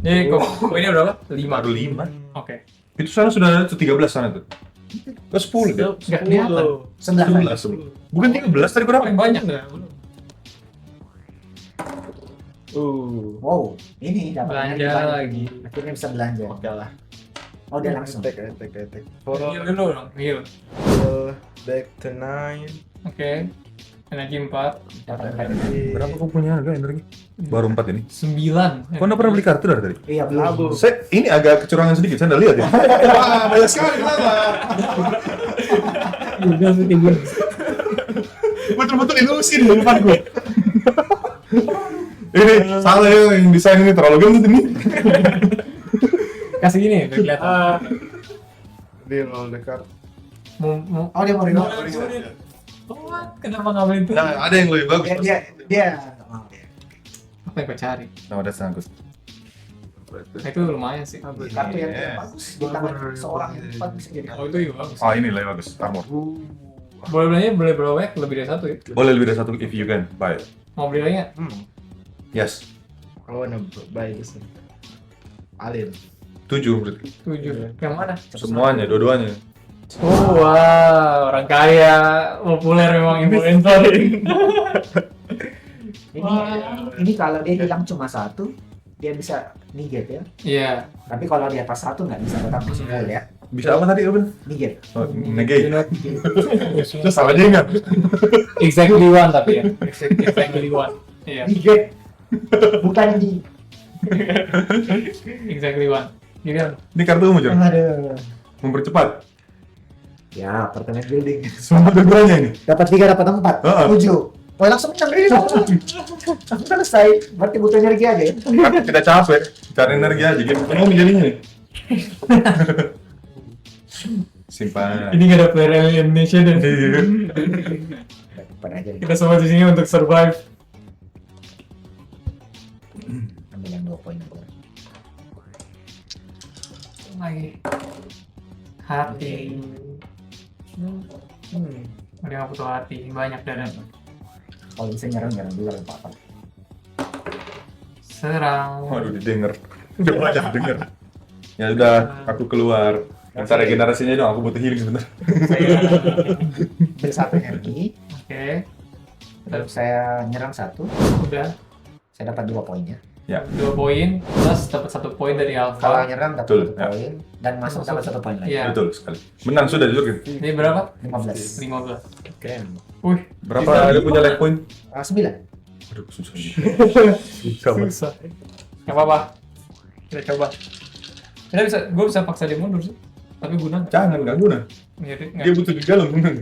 Jadi kok poinnya berapa? 5.
Baru 5.
Oke.
Itu sana sudah ada tuh 13 sana tuh. Ke 10 deh.
Enggak kelihatan.
11.
11. Bukan 13 tadi berapa?
Paling banyak dah.
Wow, ini dapat
Belanja
energi banyak.
lagi.
Akhirnya bisa belanja.
Oke lah.
Oh, dia langsung.
Attack.
Heal dulu dong, heal.
Back to 9.
Oke. Energi 4.
Dapat energi.
Berapa kau punya harga energi? Baru 4 ini.
9.
Kau nggak pernah beli kartu dari tadi?
Iya, belum.
Saya ini agak kecurangan sedikit, saya nggak lihat ya. Wah, banyak sekali betul-betul ilusi di depan gue. Ini salah ya, yang desain ini terlalu gendut ini.
Kasih gini, biar kelihatan.
Dia roll the card.
Oh, dia mau reroll.
What? Kenapa ngambil itu?
Nah, ada yang lebih bagus.
Dia. Oh, iya.
Apa yang kau cari?
Nah, udah sanggup.
Nah, itu lumayan sih.
Kartu yang
Yes.
bagus di tangan seorang yang cepat bisa jadi.
Oh, itu juga bagus.
Oh, ini lebih bagus. Armor.
Boleh belinya boleh berapa banyak? Lebih dari 1 ya?
Boleh lebih dari 1 if you can buy it.
Mau beli lagi nggak?
Yes.
I wanna buy this. Alien.
7 berarti.
7. Yang mana?
Semuanya, dua-duanya.
Oh, wow. Orang kaya, populer memang influencer.
Ini kalau dia hilang cuma 1, dia bisa negate ya.
Iya.
Tapi kalau di atas 1 nggak bisa tetap full ya.
Bisa apa tadi, Ruben?
Negate.
Oh, negate.
Terus
Salah dia enggak?
Exactly 1 tapi ya. Exactly 1. Iya.
Negate. Bukan di.
Exactly 1. Gini kan?
Ini kartumu, Jon.
Aduh.
Mempercepat.
Ya, apartemen building.
Semua dua-duanya ini.
Dapat 3, dapat 4.
Heeh.
7. Oh, langsung menang. Langsung selesai. Berarti butuh energi aja ya.
Kan tidak capek, cari energi aja. Game ekonomi jadinya nih. Simpan.
Ini nggak ada player elimination dan
Dapat aja.
kita semua di sini untuk survive.
Ambil yang 2 poin.
Lagi hati. Udah nggak butuh hati, banyak dan
Kalau bisa nyerang dulu kalau apa-apa.
serang.
Waduh, didengar. Udah banyak denger. Ya udah, aku keluar. Minta regenerasinya dong, aku butuh healing sebentar.
Beli 1 energi.
Oke,
Lalu saya nyerang 1.
udah
Saya dapat 2 poinnya.
Ya,
2 poin plus dapat 1 poin dari
Kalau
alpha.
nyerang dapat
Betul,
1
ya.
poin dan masuk dapat 1 poin lagi.
Iya.
betul sekali. Menang sudah Jurgen.
Ini berapa?
15.
15.
Keren.
Wih,
Berapa
Bisa
ada
5.
punya life point?
9.
Aduh, susah.
susah. Nggak apa-apa. Kita coba. Kita bisa, gue bisa paksa dia mundur sih. Tapi guna nggak?
Jangan, nggak guna.
Jadi
Dia butuh di dalam, bener.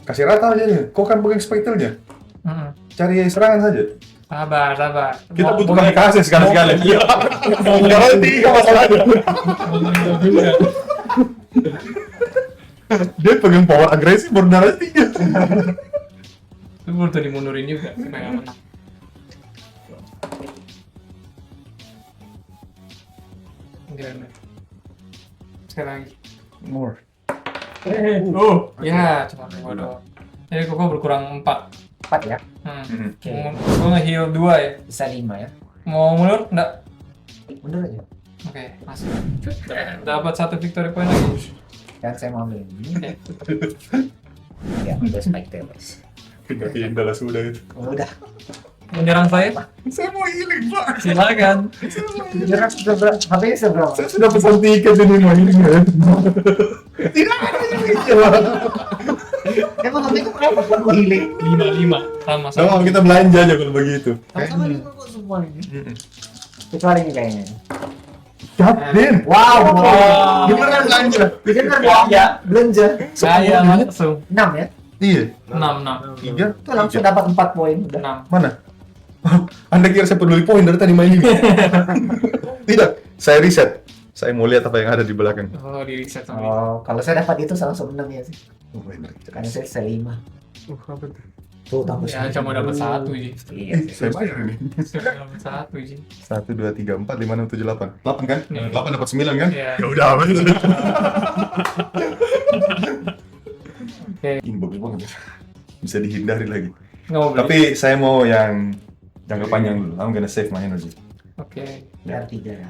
Kasih rata aja nih. Kau kan pegang spectre-nya. Cari serangan saja.
Sabar, sabar.
Kita
Mau-
butuh
boleh-
kasih sekali-sekali. Iya. Karena 3 masalahnya. Dia pegang power agresif baru darah 3.
Itu butuh dimundurin juga supaya nggak menang. Gimana? Sekali lagi.
More.
Ya, cuma 2 doang. Jadi Koko berkurang 4.
4 ya.
Oke. Gue nge-heal 2 ya.
Bisa 5 ya.
Mau mundur? Enggak.
Mundur aja.
Oke, masuk. Dapat 1 victory point lagi.
Dan saya mau ambil ini.
Oke.
Ya, udah spike tails.
Pindah lah sudah itu.
Oh, udah.
Menyerang saya?
Saya mau healing, Pak.
Silakan.
Jarak seberapa? HP-nya seberapa?
Saya sudah pesan tiket ini mau healing ya.
Tidak ada yang gitu. Emang HP ku berapa buat gua healing?
5 sama-sama.
Sama kita belanja aja kalau begitu.
Sama-sama juga kok semua ini. Kecuali ini kayaknya.
Captain.
Wow.
Beneran belanja.
Bener ya? Belanja.
Saya langsung
6 ya?
Iya.
6.
3.
Itu langsung dapat 4 poin udah.
6.
Mana? Anda kira saya peduli poin dari tadi main ini? Tidak, saya riset. Saya mau lihat apa yang ada di belakang.
Oh, di reset sama.
Oh, kalau saya dapat itu saya langsung 6 ya sih.
Oh, benar.
Karena saya 5.
Apa tuh?
Tuh, tambah
Ya, cuma dapat 1 Ji.
Iya.
Saya bayar ini.
Cuma dapat 1 Ji.
1, 2, 3, 4, 5, 6, 7, 8. 8 kan?
Iya.
8 dapat 9 kan?
Iya.
Ya udah apa itu?
Oke.
Ini bagus banget. Bisa dihindari lagi.
Nggak mau beli.
Tapi saya mau yang jangka panjang dulu. I'm gonna save my energy.
Oke.
Biar 3 ya.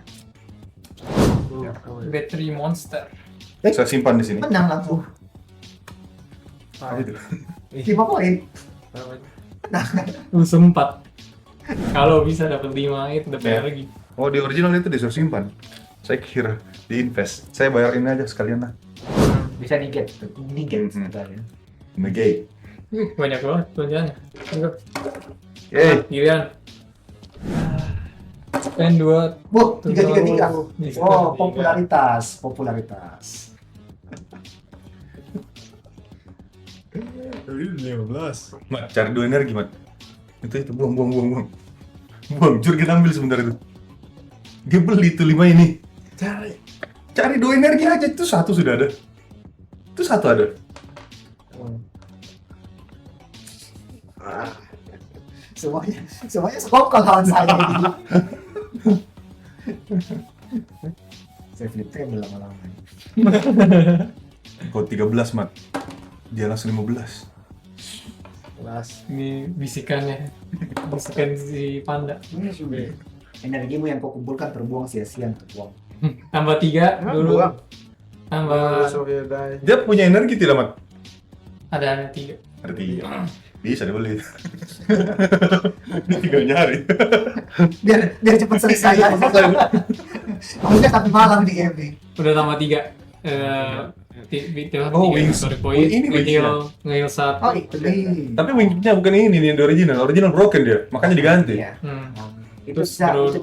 Battery monster.
Saya simpan di sini.
Menang langsung.
Apa itu?
5 poin.
Langsung 4. Kalau bisa dapat 5 itu udah bayar lagi.
Oh, di original itu disuruh simpan. Saya kira di invest. Saya bayar ini aja sekalian lah.
Bisa niget. Niget
Mhm.
sekalian.
Negate.
Banyak banget belanjaannya. Ayo,
Yeay.
giliran. Spend 2.
Bu, 3.
Bisa.
Oh, popularitas.
Ini 15.
Mat, cari 2 energi, Mat. Itu buang. Buang, jur kita ambil sebentar itu. Dia beli tuh 5 ini. Cari 2 energi aja, itu 1 sudah ada. Itu 1 ada.
Semuanya sekongkol lawan saya ini. Saya flip table lama-lama.
Kau 13, Mat. Dia langsung 15.
Ini bisikannya. Bisikan si panda.
Energimu yang kau kumpulkan terbuang sia-sia terbuang.
Tambah 3 dulu.
Buang.
Tambah
Dia punya energi tidak, Mat?
ada 3.
Ada 3. Bisa dibeli. Ini tinggal nyari.
Biar cepat selesai ya. Kamu sampai malam di game ini.
Udah tambah 3.
Oh, wings. Oh, ini wingsnya.
Nge-heal 1.
Oh, itu deh.
Tapi wingnya bukan ini nih, yang original. Original broken dia, makanya diganti.
Iya.
Hmm.
Itu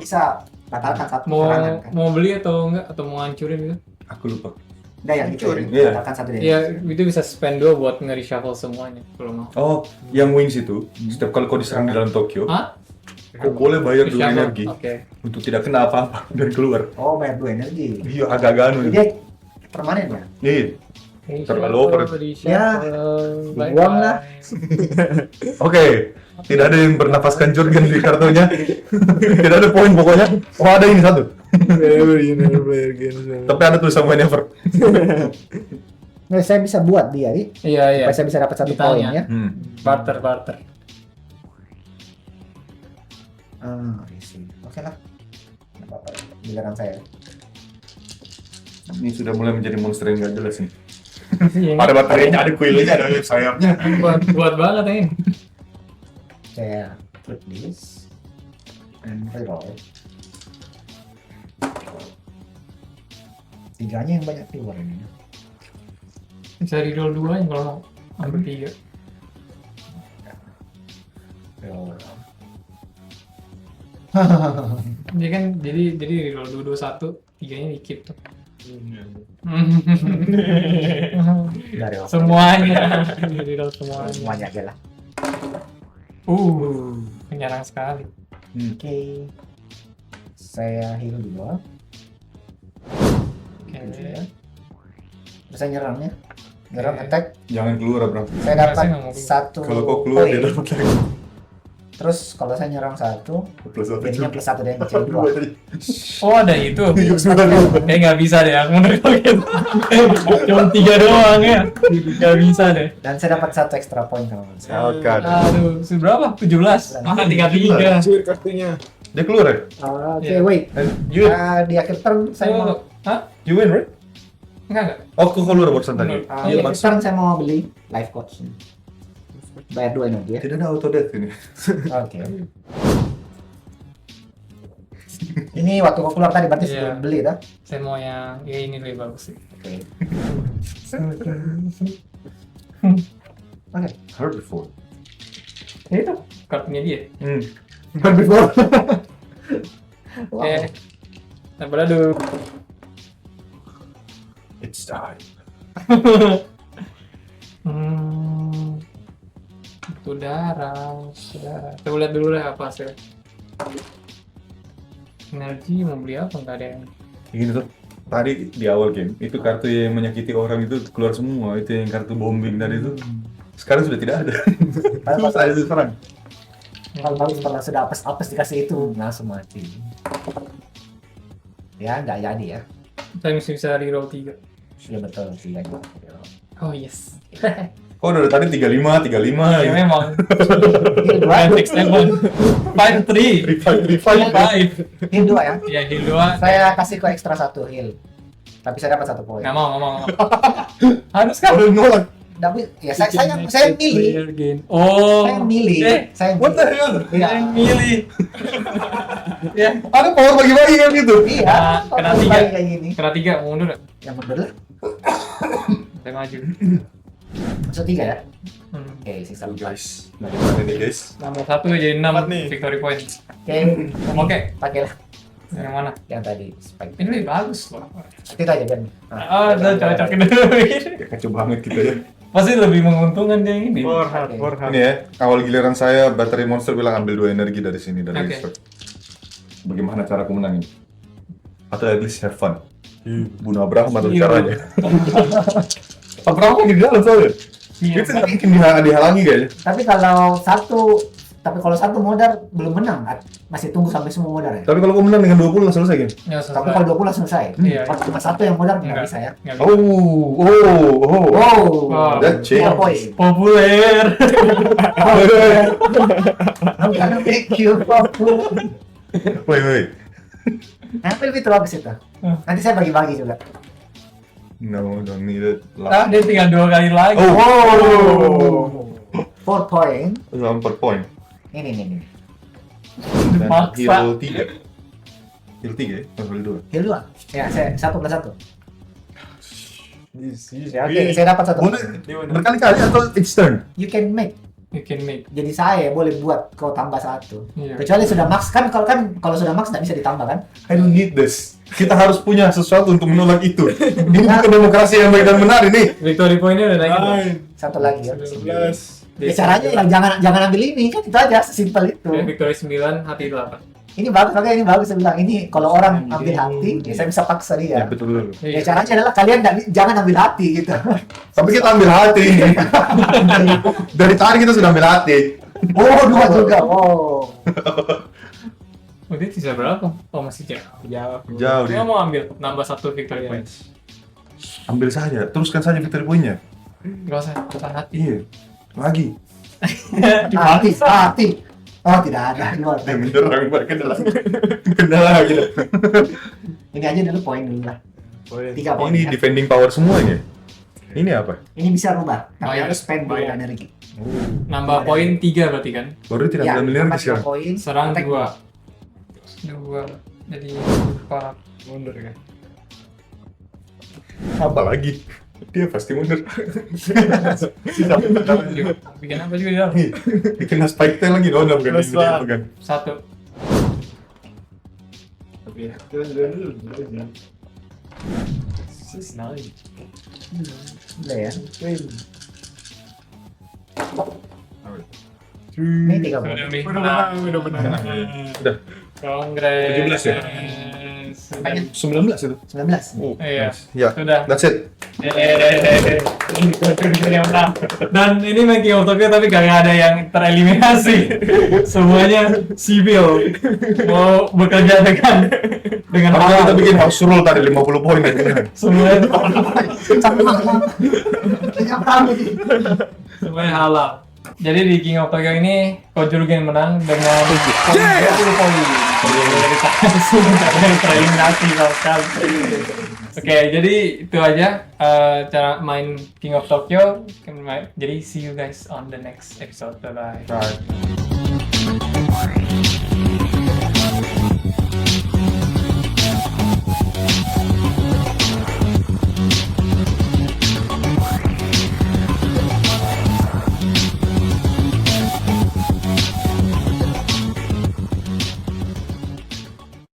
bisa batalkan satu
Mau
serangan kan.
mau beli atau enggak atau mau hancurin gitu?
Aku lupa.
Udah ya, gitu.
Iya.
Batalkan satu deh.
Ya itu bisa spend 2 buat nge-reshuffle semuanya kalau mau.
Oh, yang wings itu, setiap kali kau diserang di dalam Tokyo,
Hah?
kau boleh bayar 2
Reshuffle?
energi
Oke.
untuk tidak kena apa-apa dan keluar.
Oh, bayar 2 energi.
Iya, agak-agak anu.
Jadi dia permanen ya?
Iya. Terlalu over.
Ya,
Bye-bye.
dibuang lah.
Oke, tidak ada yang bernafaskan Jurgen di kartunya. Tidak ada poin pokoknya. Oh, ada ini 1.
Whenever you never play again.
Tapi ada tulisan whenever.
Nah, saya bisa buat dia,
Iya.
supaya saya bisa dapat 1
Ditanya.
poin ya.
Barter.
Isi. Oke lah. Nggak apa-apa, giliran saya.
Ini sudah mulai menjadi monster yang gak jelas nih.
Iya.
Ada baterainya, ada kuilnya, ada sayapnya.
buat banget ini.
Saya flip this and reroll. 3-nya yang banyak keluar ini.
Bisa reroll 2 nya kalau mau. Ambil 3.
Reroll.
Dia kan jadi reroll 2 1, 3-nya dikit tuh.
Dari waktu
Semuanya. Reroll semuanya.
semuanya aja lah.
Menyerang sekali.
Oke. Saya heal dulu.
Oke.
Bisa nyerangnya. Nyerang
Oke.
attack.
Jangan keluar, bro.
Saya dapat
Saya nggak mau keluar.
1
Kalau kau keluar, dia
poin.
dapat lagi.
Terus kalau saya nyerang 1,
Plus
jadinya plus 1 damage jadi 2.
Oh ada itu.
Sebentar.
Nggak bisa deh, aku bener kalau gitu. Cuma 3 doang ya. Nggak bisa deh.
Dan saya dapat 1 extra point kalau nggak salah.
Oke.
Aduh, seberapa? 17. Mana 33?
Hancur kartunya.
Dia keluar ya?
Oke,
Iya.
wait.
And you
Di akhir turn saya mau
Hah?
you win right?
Enggak.
Oh, kok keluar barusan tadi?
di akhir turn saya mau beli life coach. Bayar 2 energi ya.
Tidak ada auto death ini.
Oke. Ini waktu kau keluar tadi berarti
Iya.
sebelum beli dah.
Saya mau yang ya ini lebih bagus sih.
Oke. Oke.
Heard before.
Ya itu kartunya dia.
Before.
Oke. Nah, beradu.
It's time.
Itu darah. Kita lihat dulu deh apa sih. Energi mau beli apa? Nggak ada yang.
Ini tuh tadi di awal game itu kartu yang menyakiti orang itu keluar semua, itu yang kartu bombing tadi itu sekarang sudah tidak ada. Terus saya serang.
Kalau pernah sudah apes dikasih itu langsung mati. Ya nggak jadi ya.
Saya mesti bisa reroll 3.
Sudah betul sih ya.
Oh yes.
Oh dari tadi 35.
Ya memang.
Heal 2.
5, 6, 7. 5, 3. 5.
Heal 2 ya.
Ya, heal 2.
Saya kasih ke ekstra 1 heal. Tapi saya dapat 1 poin.
Nggak mau. Harus kan?
Udah nolak.
Tapi ya saya milih.
Oh.
Saya milih. Saya
What the hell?
Iya.
Yang milih. Ya.
Ada power bagi-bagi kan gitu.
Iya.
Nah, kena
kalau
3.
kayak gini.
Kena 3, mau mundur nggak?
Yang mundur lah.
Saya maju.
Masuk 3 ya.
Hmm.
Oke, sisa 4.
Guys, bagaimana nih guys?
Nambah 1 jadi 6
Empat nih.
victory point.
Oke.
Oke.
Pakailah
Yang mana?
yang tadi spike.
Ini lebih bagus loh.
Itu aja kan.
Udah cocokin dulu.
Kacau banget kita ya.
Pasti lebih menguntungkan dia ini.
Warhead.
Ini ya, awal giliran saya battery monster bilang ambil 2 energi dari sini dari
Oke.
register. Bagaimana cara aku menang ini? Atau at least have fun? Bunuh Abraham atau
Iya.
caranya? Abraham di dalam soalnya.
Iya.
Itu nggak mungkin dihalangi kayaknya.
Tapi kalau satu modal belum menang, masih tunggu sampai semua modal ya.
Tapi kalau kau menang dengan 20 langsung selesai kan?
Ya,
Tapi kalau 20 langsung selesai.
Iya.
Kalau cuma satu yang modal nggak
Nggak.
bisa ya.
Nggak bisa.
Oh.
Wow.
That change.
2 poin.
Populer.
I'm gonna make you popular.
Wait.
Nanti lebih bagus itu. Nanti saya bagi-bagi juga.
No, don't need it.
Nah, dia tinggal 2 kali lagi.
Oh.
4 poin.
4 poin.
Ini.
Dan
Maksa.
heal 3. Heal 3 ya? Heal 2.
Heal 2. Ya, saya 1+1.
This.
Ya, oke, saya dapat 1.
Berkali-kali atau each turn?
You can make.
You can make.
Jadi saya boleh buat kau tambah 1.
Iya.
Kecuali sudah max kan kalau sudah max nggak bisa ditambah kan?
I don't need this. Kita harus punya sesuatu untuk menolak itu. Ini bukan demokrasi yang baik dan benar ini.
Victory point-nya udah naik.
9,
Satu lagi ya.
11.
Ya, caranya yang jangan ambil ini kan itu aja sesimpel itu.
Ya, victory 9, hati 8.
Ini bagus, makanya ini bagus saya bilang. Ini kalau orang ambil hati, ya saya bisa paksa dia.
Ya betul.
Ya caranya adalah kalian jangan ambil hati gitu.
Tapi kita ambil hati. Dari tadi kita sudah ambil hati.
Oh, 2 juga. Oh.
Oh, dia sisa berapa? Oh, masih jauh.
Jauh.
Jauh
Dia
dia.
mau ambil nambah 1 victory point.
Ambil saja, teruskan saja victory point-nya.
Gak usah, bukan hati.
Iya. Lagi.
Hati. Oh, tidak ada.
Dia menyerang kendala. Kendala gitu.
Ini aja dulu poin dulu lah.
Poin.
3 poin.
Ini
ya.
defending power semuanya. Ini apa?
Ini bisa rubah, tapi
Bayar.
harus spend dulu
Bayar.
energi.
Nambah poin 3 berarti kan?
Baru tidak
Ya,
ambil energi
tambah
sekarang.
3 poin.
Serang
attack
2. Jadi 4.
Mundur kan.
Apa lagi? Dia pasti mundur.
Bikin apa juga dia?
Dikena spike tail lagi dong, bukan
Plus
ini dia
one.
pegang.
1.
Tapi ya. This is nice.
Udah ya.
Win.
Ini 3 poin.
Udah menang.
Udah.
Congrats.
17 ya? 19 itu.
19.
Oh,
Iya.
nice. Ya,
Sudah.
that's it.
Yang menang. Dan ini main King of Tokyo tapi kagak ada yang tereliminasi. Semuanya sipil mau bekerja dengan
Harusnya kita
halal.
bikin house rule tadi 50 poin aja.
Semuanya
Yang pertama sih.
semuanya halal. Jadi di King of Tokyo ini Kojurgen menang dengan 20 poin. Jadi langsung tereliminasi sama sekali. Oke, jadi itu aja cara main King of Tokyo. Jadi see you guys on the next episode. Bye bye.
Right.